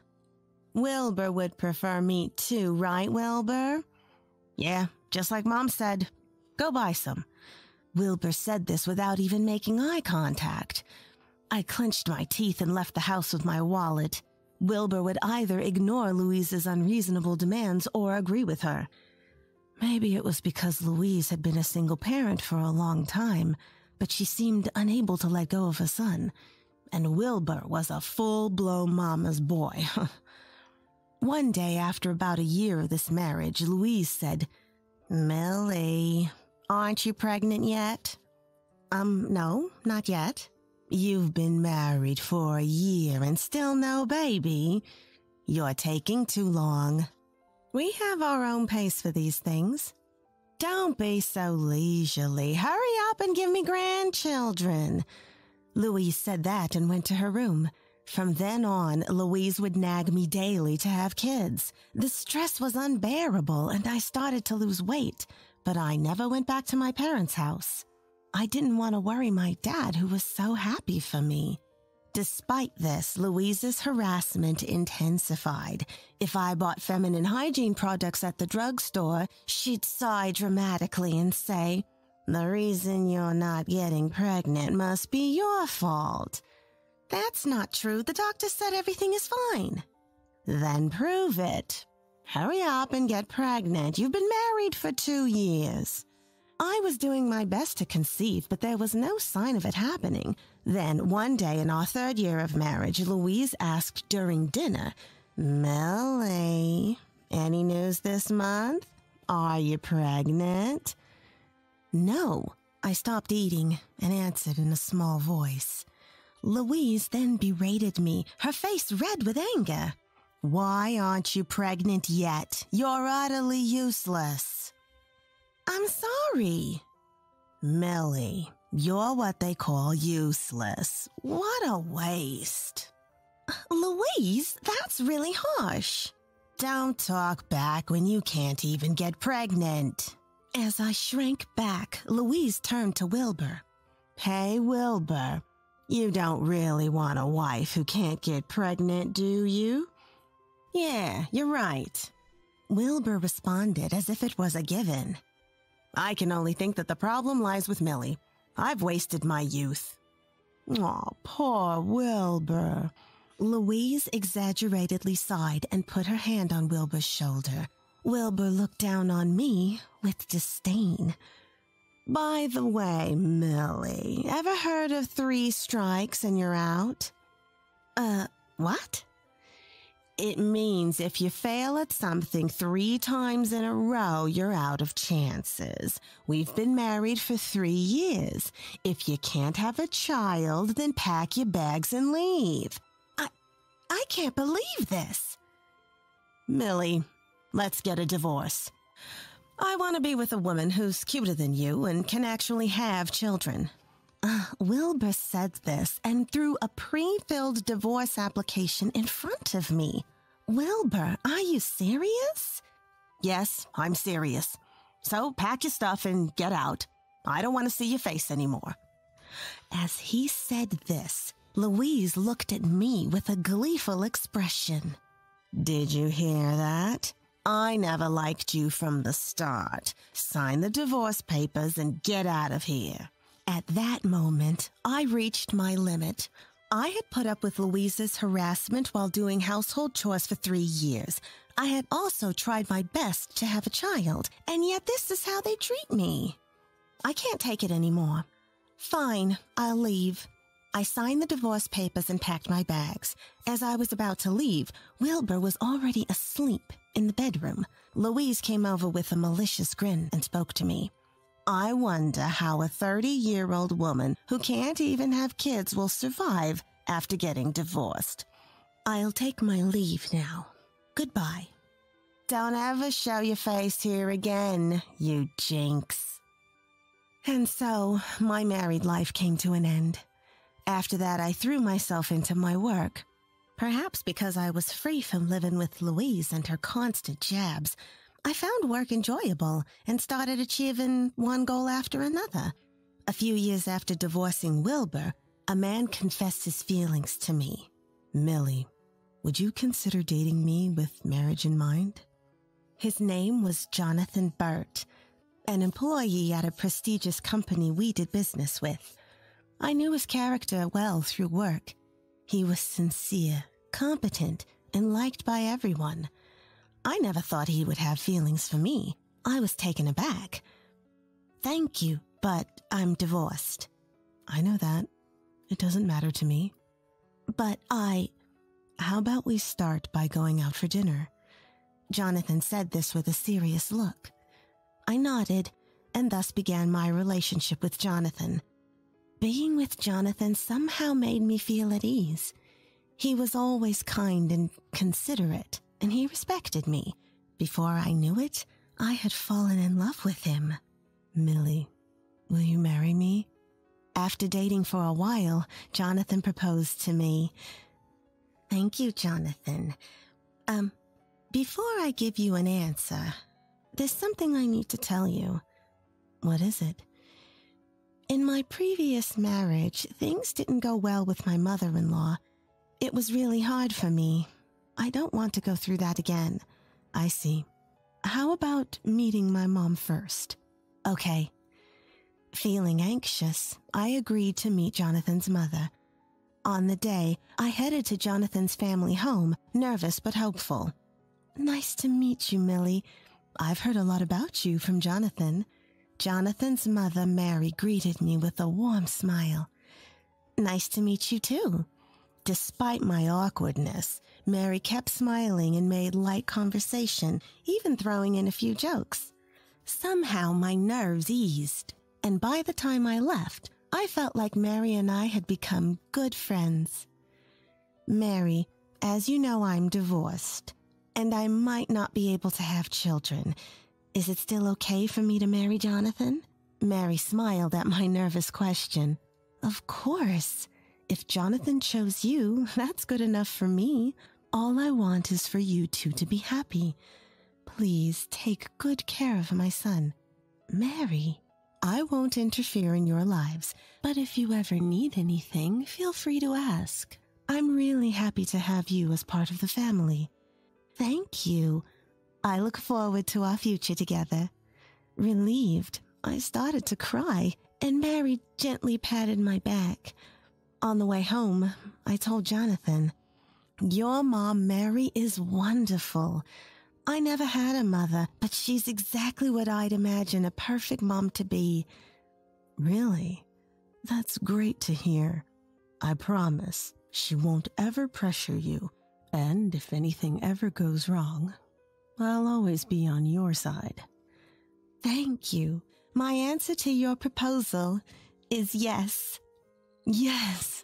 Wilbur would prefer meat too, right, Wilbur? Yeah, just like Mom said. Go buy some. Wilbur said this without even making eye contact. I clenched my teeth and left the house with my wallet. Wilbur would either ignore Louise's unreasonable demands or agree with her. Maybe it was because Louise had been a single parent for a long time, but she seemed unable to let go of her son. And Wilbur was a full-blown mama's boy. One day, after about a year of this marriage, Louise said, "Millie, aren't you pregnant yet?" No, not yet." "You've been married for a year and still no baby. You're taking too long. We have our own pace for these things. Don't be so leisurely. Hurry up and give me grandchildren." Louise said that and went to her room. From then on, Louise would nag me daily to have kids. The stress was unbearable, and I started to lose weight, but I never went back to my parents' house. I didn't want to worry my dad, who was so happy for me. Despite this, Louise's harassment intensified. If I bought feminine hygiene products at the drugstore, she'd sigh dramatically and say, "The reason you're not getting pregnant must be your fault." "That's not true. The doctor said everything is fine." "Then prove it. Hurry up and get pregnant. You've been married for 2 years. I was doing my best to conceive, but there was no sign of it happening. Then, one day in our 3rd year of marriage, Louise asked during dinner, "Millie, any news this month? Are you pregnant?" "No." I stopped eating and answered in a small voice. Louise then berated me, her face red with anger. "Why aren't you pregnant yet? You're utterly useless." "I'm sorry." "Millie, you're what they call useless. What a waste." "Louise, that's really harsh." "Don't talk back when you can't even get pregnant." As I shrank back, Louise turned to Wilbur. "Hey, Wilbur, you don't really want a wife who can't get pregnant, do you?" "Yeah, you're right." Wilbur responded as if it was a given. "I can only think that the problem lies with Millie. I've wasted my youth." "Aw, poor Wilbur." Louise exaggeratedly sighed and put her hand on Wilbur's shoulder. Wilbur looked down on me with disdain. "By the way, Millie, ever heard of 3 strikes and you're out?" What?" It means if you fail at something 3 times in a row, you're out of chances. We've been married for 3 years. If you can't have a child, then pack your bags and leave. I can't believe this. Millie, let's get a divorce. I want to be with a woman who's cuter than you and can actually have children. Wilbur said this and threw a pre-filled divorce application in front of me. Wilbur, are you serious? Yes, I'm serious. So pack your stuff and get out. I don't want to see your face anymore. As he said this, Louise looked at me with a gleeful expression. Did you hear that? I never liked you from the start. Sign the divorce papers and get out of here. At that moment, I reached my limit. I had put up with Louise's harassment while doing household chores for 3 years. I had also tried my best to have a child, and yet this is how they treat me. I can't take it anymore. Fine, I'll leave. I signed the divorce papers and packed my bags. As I was about to leave, Wilbur was already asleep in the bedroom. Louise came over with a malicious grin and spoke to me. I wonder how a 30-year-old woman who can't even have kids will survive after getting divorced. I'll take my leave now. Goodbye. Don't ever show your face here again, you jinx. And so, my married life came to an end. After that, I threw myself into my work. Perhaps because I was free from living with Louise and her constant jabs, I found work enjoyable and started achieving one goal after another. A few years after divorcing Wilbur, a man confessed his feelings to me. Millie, would you consider dating me with marriage in mind? His name was Jonathan Burt, an employee at a prestigious company we did business with. I knew his character well through work. He was sincere, competent, and liked by everyone. I never thought he would have feelings for me. I was taken aback. Thank you, but I'm divorced. I know that. It doesn't matter to me. But How about we start by going out for dinner? Jonathan said this with a serious look. I nodded, and thus began my relationship with Jonathan. Being with Jonathan somehow made me feel at ease. He was always kind and considerate, and he respected me. Before I knew it, I had fallen in love with him. Millie, will you marry me? After dating for a while, Jonathan proposed to me. Thank you, Jonathan. Before I give you an answer, there's something I need to tell you. What is it? In my previous marriage, things didn't go well with my mother-in-law. It was really hard for me. I don't want to go through that again. I see. How about meeting my mom first? Okay. Feeling anxious, I agreed to meet Jonathan's mother. On the day, I headed to Jonathan's family home, nervous but hopeful. Nice to meet you, Millie. I've heard a lot about you from Jonathan. Jonathan's mother, Mary, greeted me with a warm smile. Nice to meet you, too. Despite my awkwardness, Mary kept smiling and made light conversation, even throwing in a few jokes. Somehow my nerves eased, and by the time I left, I felt like Mary and I had become good friends. Mary, as you know, I'm divorced, and I might not be able to have children. Is it still okay for me to marry Jonathan? Mary smiled at my nervous question. Of course. If Jonathan chose you, that's good enough for me. All I want is for you two to be happy. Please take good care of my son. Mary, I won't interfere in your lives, but if you ever need anything, feel free to ask. I'm really happy to have you as part of the family. Thank you. I look forward to our future together. Relieved, I started to cry, and Mary gently patted my back. On the way home, I told Jonathan, your mom, Mary, is wonderful. I never had a mother, but she's exactly what I'd imagine a perfect mom to be. Really? That's great to hear. I promise she won't ever pressure you. And if anything ever goes wrong, I'll always be on your side. Thank you. My answer to your proposal is yes. Yes.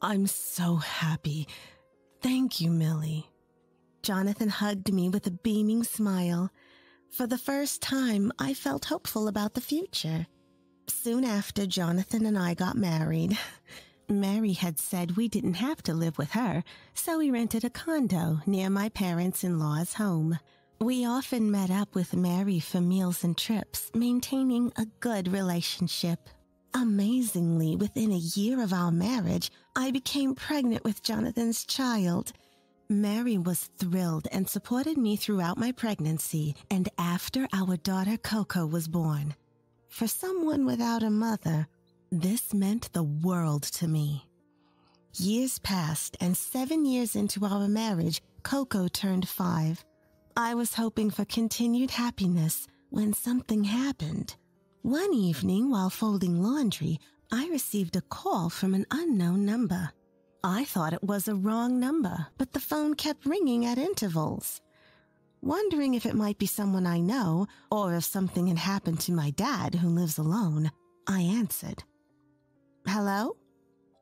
I'm so happy. Thank you, Millie. Jonathan hugged me with a beaming smile. For the first time, I felt hopeful about the future. Soon after, Jonathan and I got married. Mary had said we didn't have to live with her, so we rented a condo near my parents-in-law's home. We often met up with Mary for meals and trips, maintaining a good relationship. Amazingly, within a year of our marriage, I became pregnant with Jonathan's child. Mary was thrilled and supported me throughout my pregnancy and after our daughter Coco was born. For someone without a mother, this meant the world to me. Years passed, and 7 years into our marriage, Coco turned 5. I was hoping for continued happiness when something happened. One evening, while folding laundry, I received a call from an unknown number. I thought it was a wrong number, but the phone kept ringing at intervals. Wondering if it might be someone I know, or if something had happened to my dad, who lives alone, I answered. Hello?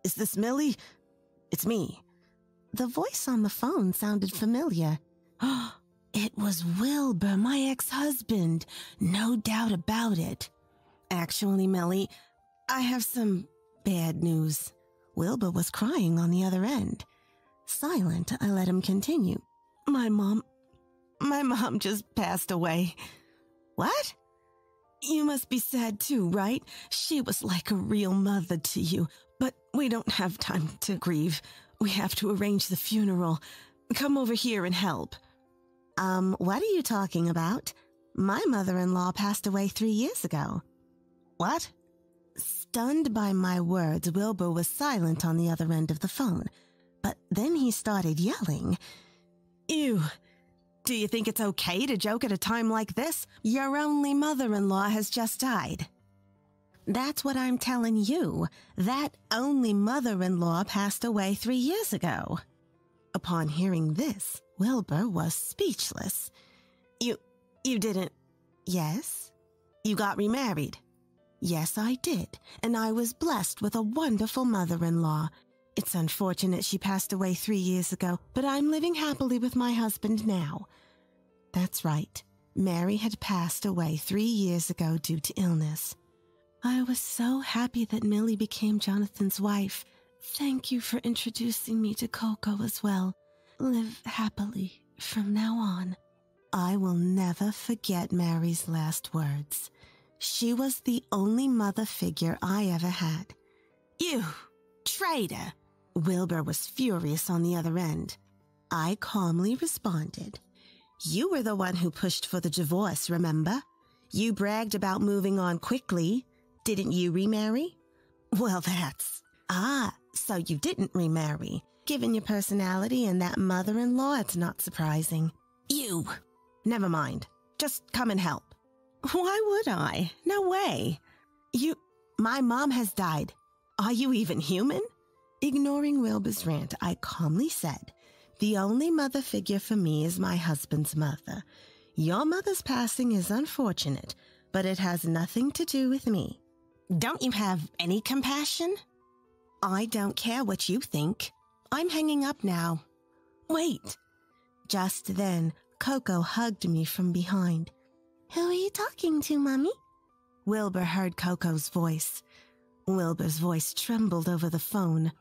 Is this Millie? It's me. The voice on the phone sounded familiar. It was Wilbur, my ex-husband. No doubt about it. Actually, Millie, I have some bad news. Wilbur was crying on the other end. Silent, I let him continue. My mom just passed away. What? You must be sad too, right? She was like a real mother to you, but we don't have time to grieve. We have to arrange the funeral. Come over here and help. What are you talking about? My mother-in-law passed away 3 years ago. What? Stunned by my words, Wilbur was silent on the other end of the phone. But then he started yelling. Ew. Do you think it's okay to joke at a time like this? Your only mother-in-law has just died. That's what I'm telling you. That only mother-in-law passed away 3 years ago. Upon hearing this, Wilbur was speechless. You didn't... Yes? You got remarried? Yes, I did, and I was blessed with a wonderful mother-in-law. It's unfortunate she passed away 3 years ago, but I'm living happily with my husband now. That's right. Mary had passed away 3 years ago due to illness. I was so happy that Millie became Jonathan's wife. Thank you for introducing me to Coco as well. Live happily from now on. I will never forget Mary's last words. She was the only mother figure I ever had. You traitor! Wilbur was furious on the other end. I calmly responded. You were the one who pushed for the divorce, remember? You bragged about moving on quickly. Didn't you remarry? Well, that's... so you didn't remarry. Given your personality and that mother-in-law, it's not surprising. You! Never mind. Just come and help. Why would I? No way. My mom has died. Are you even human? Ignoring Wilbur's rant, I calmly said, the only mother figure for me is my husband's mother. Your mother's passing is unfortunate, but it has nothing to do with me. Don't you have any compassion? I don't care what you think. I'm hanging up now. Wait. Just then, Coco hugged me from behind. Who are you talking to, Mommy? Wilbur heard Coco's voice. Wilbur's voice trembled over the phone.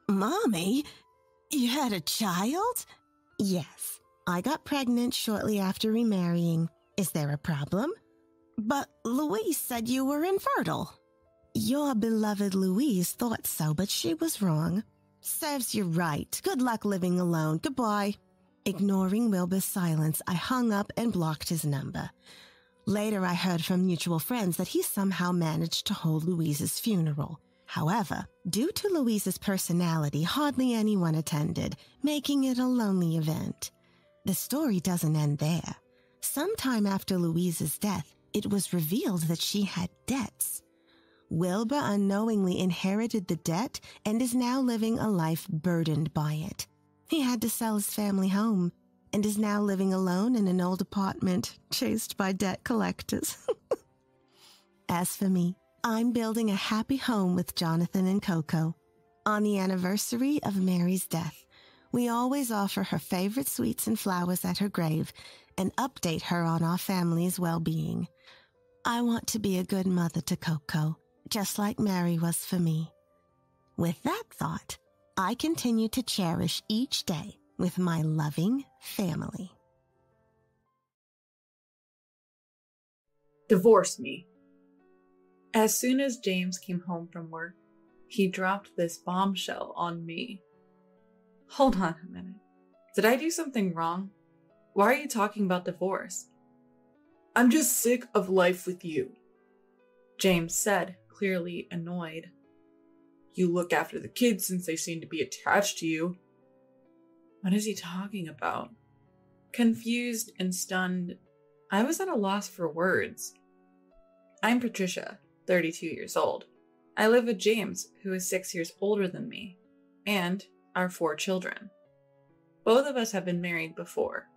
Mommy? You had a child? Yes. I got pregnant shortly after remarrying. Is there a problem? But Louise said you were infertile. Your beloved Louise thought so, but she was wrong. Serves you right. Good luck living alone. Goodbye. Ignoring Wilbur's silence, I hung up and blocked his number. Later, I heard from mutual friends that he somehow managed to hold Louise's funeral. However, due to Louise's personality, hardly anyone attended, making it a lonely event. The story doesn't end there. Sometime after Louise's death, it was revealed that she had debts. Wilbur unknowingly inherited the debt and is now living a life burdened by it. He had to sell his family home and is now living alone in an old apartment chased by debt collectors. As for me, I'm building a happy home with Jonathan and Coco. On the anniversary of Mary's death, we always offer her favorite sweets and flowers at her grave and update her on our family's well-being. I want to be a good mother to Coco, just like Mary was for me. With that thought, I continue to cherish each day with my loving family. Divorce me. As soon as James came home from work, he dropped this bombshell on me. Hold on a minute. Did I do something wrong? Why are you talking about divorce? I'm just sick of life with you, James said, clearly annoyed. You look after the kids since they seem to be attached to you. What is he talking about? Confused and stunned, I was at a loss for words. I'm Patricia, 32 years old. I live with James, who is 6 years older than me, and our 4 children. Both of us have been married before.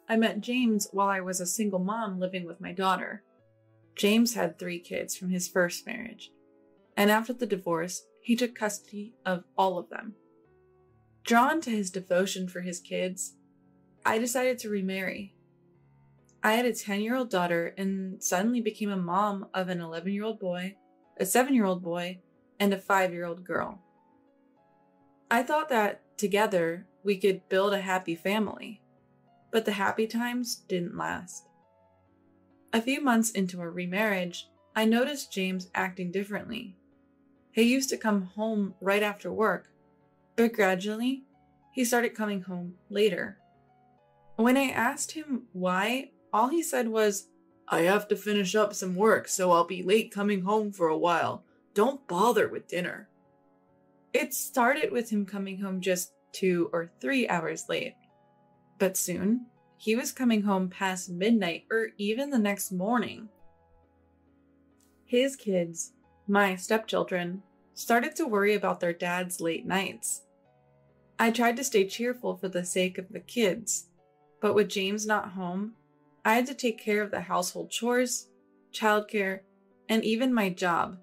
I met James while I was a single mom living with my daughter. James had 3 kids from his first marriage, and after the divorce, he took custody of all of them. Drawn to his devotion for his kids, I decided to remarry. I had a 10-year-old daughter and suddenly became a mom of an 11-year-old boy, a 7-year-old boy, and a 5-year-old girl. I thought that together we could build a happy family, but the happy times didn't last. A few months into our remarriage, I noticed James acting differently. He used to come home right after work, but gradually, he started coming home later. When I asked him why, all he said was, I have to finish up some work, so I'll be late coming home for a while. Don't bother with dinner. It started with him coming home just 2 or 3 hours late. But soon, he was coming home past midnight or even the next morning. His kids, my stepchildren, started to worry about their dad's late nights. I tried to stay cheerful for the sake of the kids, but with James not home, I had to take care of the household chores, childcare, and even my job,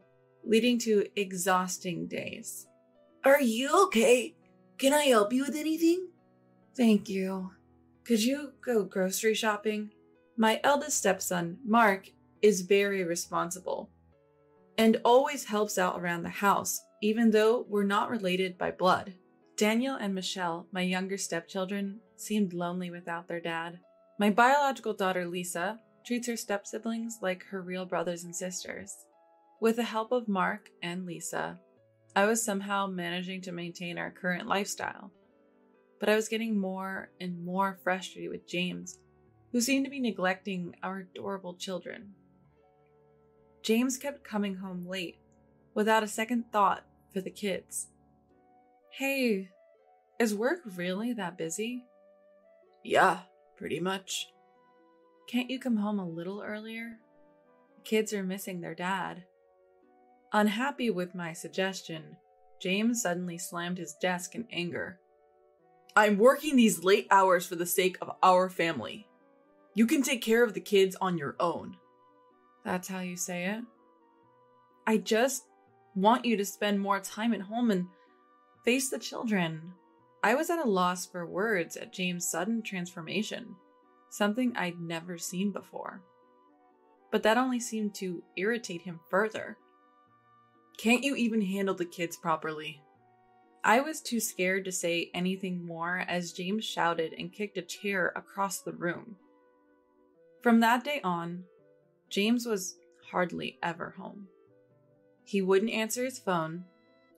leading to exhausting days. Are you okay? Can I help you with anything? Thank you. Could you go grocery shopping? My eldest stepson, Mark, is very responsible and always helps out around the house, even though we're not related by blood. Daniel and Michelle, my younger stepchildren, seemed lonely without their dad. My biological daughter, Lisa, treats her step-siblings like her real brothers and sisters. With the help of Mark and Lisa, I was somehow managing to maintain our current lifestyle. But I was getting more and more frustrated with James, who seemed to be neglecting our adorable children. James kept coming home late, without a second thought for the kids. Hey, is work really that busy? Yeah, pretty much. Can't you come home a little earlier? The kids are missing their dad. Unhappy with my suggestion, James suddenly slammed his desk in anger. I'm working these late hours for the sake of our family. You can take care of the kids on your own. That's how you say it? I just want you to spend more time at home and face the children. I was at a loss for words at James' sudden transformation, something I'd never seen before. But that only seemed to irritate him further. Can't you even handle the kids properly? I was too scared to say anything more as James shouted and kicked a chair across the room. From that day on, James was hardly ever home. He wouldn't answer his phone,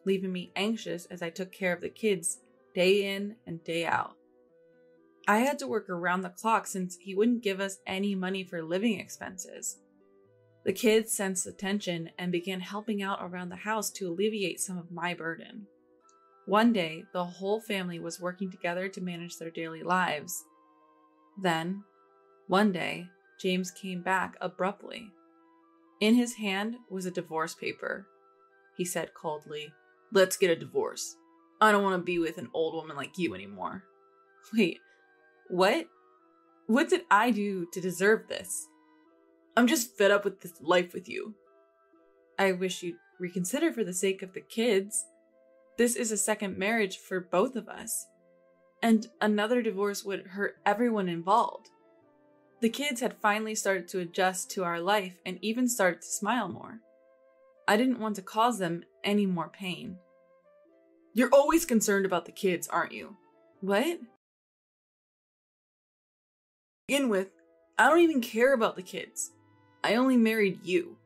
leaving me anxious as I took care of the kids day in and day out. I had to work around the clock since he wouldn't give us any money for living expenses. The kids sensed the tension and began helping out around the house to alleviate some of my burden. One day, the whole family was working together to manage their daily lives. Then, one day, James came back abruptly. In his hand was a divorce paper. He said coldly, Let's get a divorce. I don't want to be with an old woman like you anymore. Wait, what? What did I do to deserve this? I'm just fed up with this life with you. I wish you'd reconsider for the sake of the kids. This is a second marriage for both of us. And another divorce would hurt everyone involved. The kids had finally started to adjust to our life and even started to smile more. I didn't want to cause them any more pain. You're always concerned about the kids, aren't you? What? To begin with, I don't even care about the kids. I only married you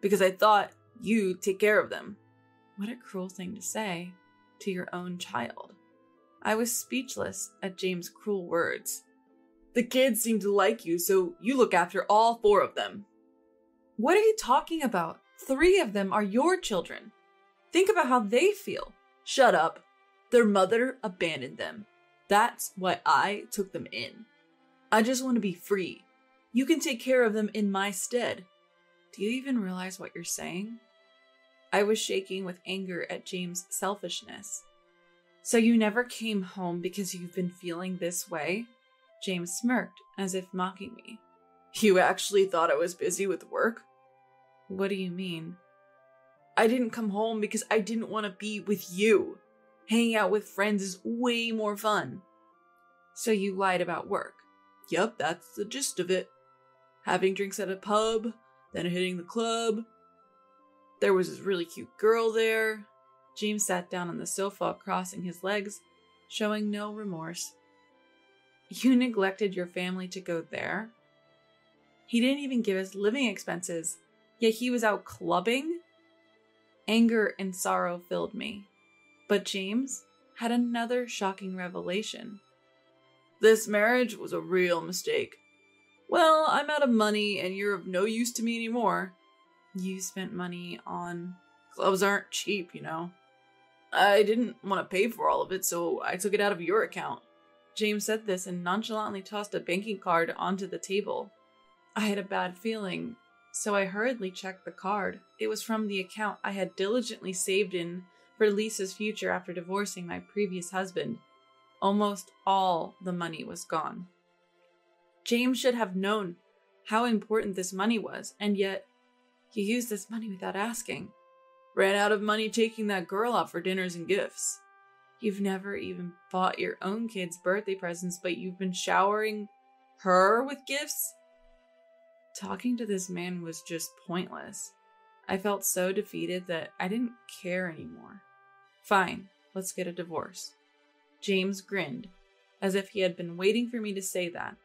because I thought you'd take care of them. What a cruel thing to say to your own child. I was speechless at James' cruel words. The kids seem to like you, so you look after all 4 of them. What are you talking about? 3 of them are your children. Think about how they feel. Shut up. Their mother abandoned them. That's why I took them in. I just want to be free. You can take care of them in my stead. Do you even realize what you're saying? I was shaking with anger at James' selfishness. So you never came home because you've been feeling this way? James smirked, as if mocking me. You actually thought I was busy with work? What do you mean? I didn't come home because I didn't want to be with you. Hanging out with friends is way more fun. So you lied about work? Yep, that's the gist of it. Having drinks at a pub, then hitting the club. There was this really cute girl there. James sat down on the sofa, crossing his legs, showing no remorse. You neglected your family to go there? He didn't even give us living expenses, yet he was out clubbing? Anger and sorrow filled me. But James had another shocking revelation. This marriage was a real mistake. Well, I'm out of money and you're of no use to me anymore. You spent money on... Clubs aren't cheap, you know. I didn't want to pay for all of it, so I took it out of your account. James said this and nonchalantly tossed a banking card onto the table. I had a bad feeling, so I hurriedly checked the card. It was from the account I had diligently saved in for Lisa's future after divorcing my previous husband. Almost all the money was gone. James should have known how important this money was, and yet he used this money without asking. Ran out of money taking that girl out for dinners and gifts. You've never even bought your own kids' birthday presents, but you've been showering her with gifts? Talking to this man was just pointless. I felt so defeated that I didn't care anymore. Fine, let's get a divorce. James grinned, as if he had been waiting for me to say that.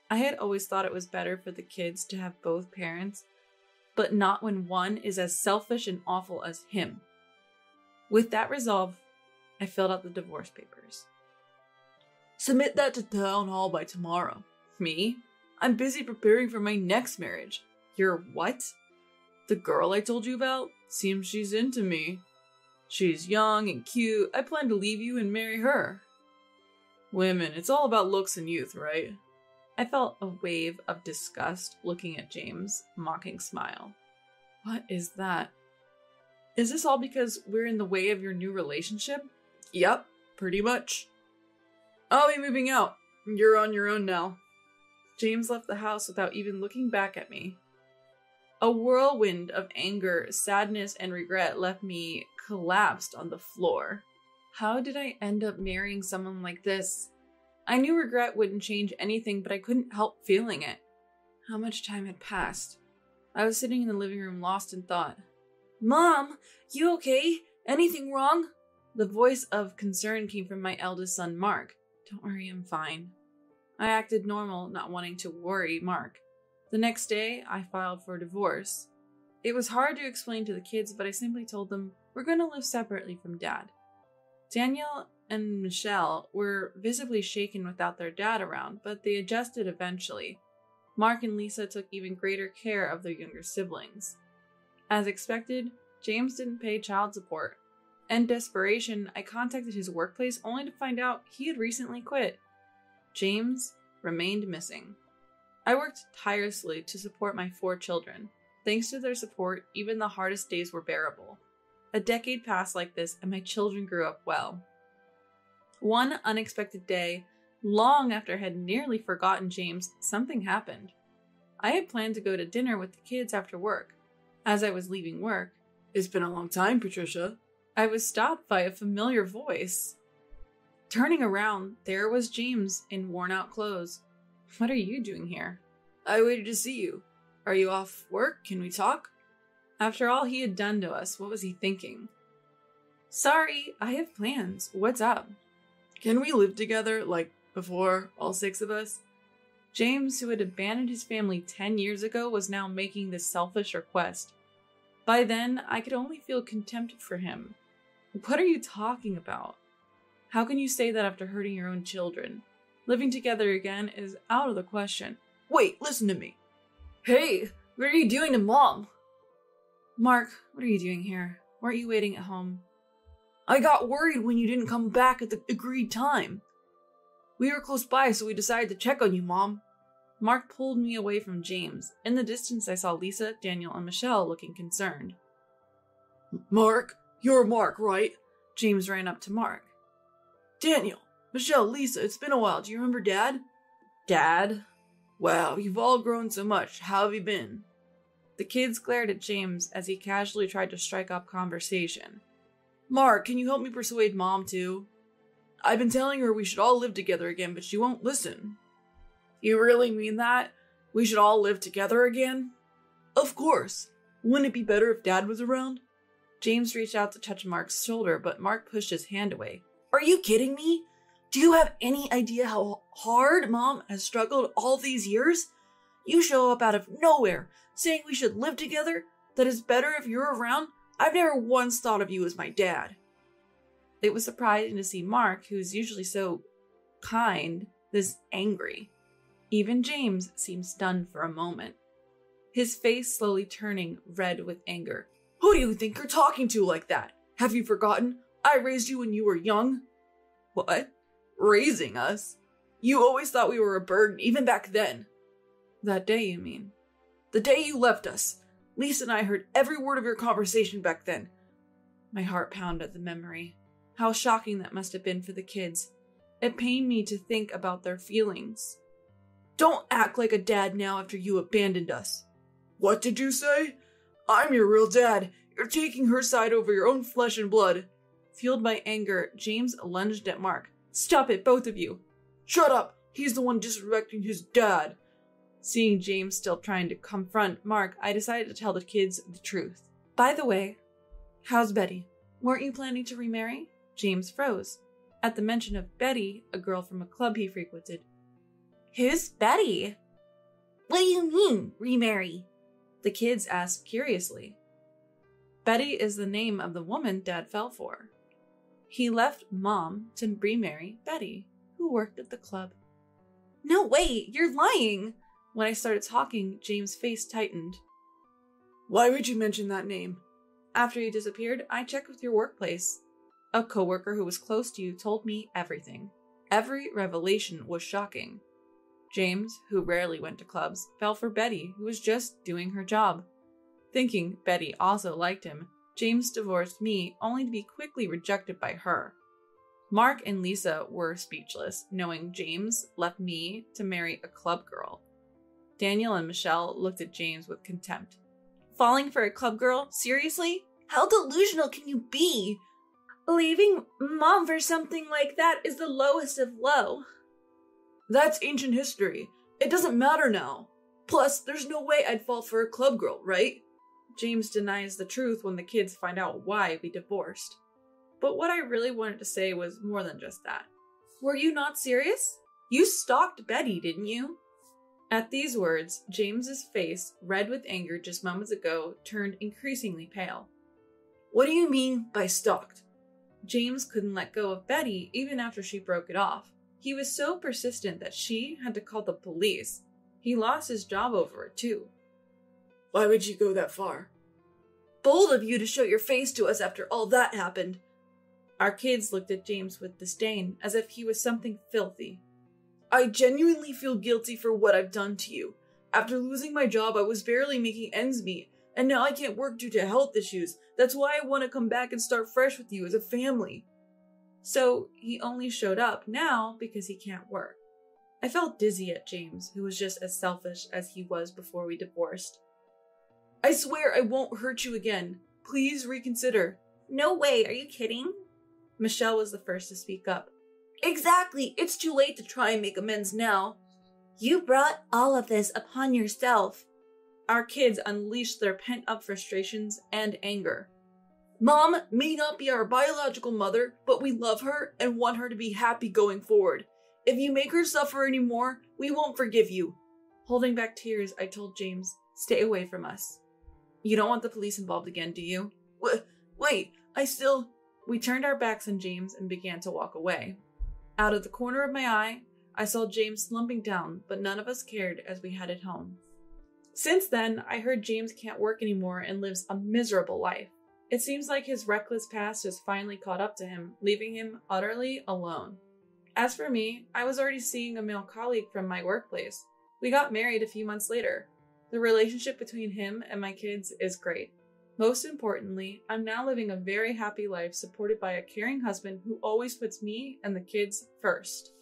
I had always thought it was better for the kids to have both parents, but not when one is as selfish and awful as him. With that resolve, I filled out the divorce papers. Submit that to town hall by tomorrow. Me? I'm busy preparing for my next marriage. Your what? The girl I told you about? Seems she's into me. She's young and cute. I plan to leave you and marry her. Women, it's all about looks and youth, right? I felt a wave of disgust looking at James' mocking smile. What is that? Is this all because we're in the way of your new relationship? Yep, pretty much. I'll be moving out. You're on your own now. James left the house without even looking back at me. A whirlwind of anger, sadness, and regret left me collapsed on the floor. How did I end up marrying someone like this? I knew regret wouldn't change anything, but I couldn't help feeling it. How much time had passed? I was sitting in the living room lost in thought. Mom, you okay? Anything wrong? The voice of concern came from my eldest son, Mark. Don't worry, I'm fine. I acted normal, not wanting to worry Mark. The next day, I filed for divorce. It was hard to explain to the kids, but I simply told them we're going to live separately from Dad. Danielle and Michelle were visibly shaken without their dad around, but they adjusted eventually. Mark and Lisa took even greater care of their younger siblings. As expected, James didn't pay child support. In desperation, I contacted his workplace only to find out he had recently quit. James remained missing. I worked tirelessly to support my 4 children. Thanks to their support, even the hardest days were bearable. A decade passed like this, and my children grew up well. One unexpected day, long after I had nearly forgotten James, something happened. I had planned to go to dinner with the kids after work. As I was leaving work, "It's been a long time, Patricia," I was stopped by a familiar voice. Turning around, there was James in worn-out clothes. "What are you doing here?" "I waited to see you. Are you off work? Can we talk?" After all he had done to us, what was he thinking? "Sorry, I have plans. What's up?" "Can we live together, like before, all 6 of us?" James, who had abandoned his family 10 years ago, was now making this selfish request. By then, I could only feel contempt for him. What are you talking about? How can you say that after hurting your own children? Living together again is out of the question. "Wait, listen to me." "Hey, what are you doing to Mom?" "Mark, what are you doing here? Weren't you waiting at home?" "I got worried when you didn't come back at the agreed time. We were close by, so we decided to check on you, Mom." Mark pulled me away from James. In the distance, I saw Lisa, Daniel, and Michelle looking concerned. "Mark, you're Mark, right?" James ran up to Mark. "Daniel, Michelle, Lisa, it's been a while. Do you remember Dad?" "Dad? Wow, you've all grown so much. How have you been?" The kids glared at James as he casually tried to strike up conversation. "Mark, can you help me persuade Mom too? I've been telling her we should all live together again, but she won't listen." "You really mean that? We should all live together again?" "Of course. Wouldn't it be better if Dad was around?" James reached out to touch Mark's shoulder, but Mark pushed his hand away. "Are you kidding me? Do you have any idea how hard Mom has struggled all these years? You show up out of nowhere, saying we should live together, that it's better if you're around. I've never once thought of you as my dad." It was surprising to see Mark, who is usually so kind, this angry. Even James seemed stunned for a moment, his face slowly turning red with anger. "Who do you think you're talking to like that? Have you forgotten? I raised you when you were young." "What? Raising us? You always thought we were a burden, even back then." "That day, you mean?" "The day you left us. Lisa and I heard every word of your conversation back then." My heart pounded at the memory. How shocking that must have been for the kids. It pained me to think about their feelings. "Don't act like a dad now after you abandoned us." "What did you say? I'm your real dad. You're taking her side over your own flesh and blood." Fueled by anger, James lunged at Mark. "Stop it, both of you." "Shut up. He's the one disrespecting his dad." Seeing James still trying to confront Mark, I decided to tell the kids the truth. "By the way, how's Betty? Weren't you planning to remarry?" James froze. At the mention of Betty, a girl from a club he frequented. "Who's Betty?" "What do you mean, remarry?" the kids asked curiously. Betty is the name of the woman Dad fell for. He left Mom to remarry Betty, who worked at the club. "No way, you're lying!" When I started talking, James' face tightened. "Why would you mention that name?" "After you disappeared, I checked with your workplace. A coworker who was close to you told me everything. Every revelation was shocking. James, who rarely went to clubs, fell for Betty, who was just doing her job. Thinking Betty also liked him, James divorced me, only to be quickly rejected by her. Mark and Lisa were speechless, knowing James left me to marry a club girl. Daniel and Michelle looked at James with contempt. "Falling for a club girl? Seriously? How delusional can you be? Leaving Mom for something like that is the lowest of low." "That's ancient history. It doesn't matter now. Plus, there's no way I'd fall for a club girl, right?" James denies the truth when the kids find out why we divorced. But what I really wanted to say was more than just that. "Were you not serious? You stalked Betty, didn't you?" At these words, James's face, red with anger just moments ago, turned increasingly pale. "What do you mean by stalked?" James couldn't let go of Betty even after she broke it off. He was so persistent that she had to call the police. He lost his job over it, too. "Why would you go that far?" "Bold of you to show your face to us after all that happened." Our kids looked at James with disdain, as if he was something filthy. "I genuinely feel guilty for what I've done to you. After losing my job, I was barely making ends meet, and now I can't work due to health issues. That's why I want to come back and start fresh with you as a family." So he only showed up now because he can't work. I felt dizzy at James, who was just as selfish as he was before we divorced. I swear I won't hurt you again. Please reconsider. No way, are you kidding? Michelle was the first to speak up. Exactly, it's too late to try and make amends now. You brought all of this upon yourself. Our kids unleashed their pent-up frustrations and anger. Mom may not be our biological mother, but we love her and want her to be happy going forward. If you make her suffer anymore, we won't forgive you. Holding back tears, I told James, stay away from us. You don't want the police involved again, do you? Wait, We turned our backs on James and began to walk away. Out of the corner of my eye, I saw James slumping down, but none of us cared as we headed home. Since then, I heard James can't work anymore and lives a miserable life. It seems like his reckless past has finally caught up to him, leaving him utterly alone. As for me, I was already seeing a male colleague from my workplace. We got married a few months later. The relationship between him and my kids is great. Most importantly, I'm now living a very happy life supported by a caring husband who always puts me and the kids first.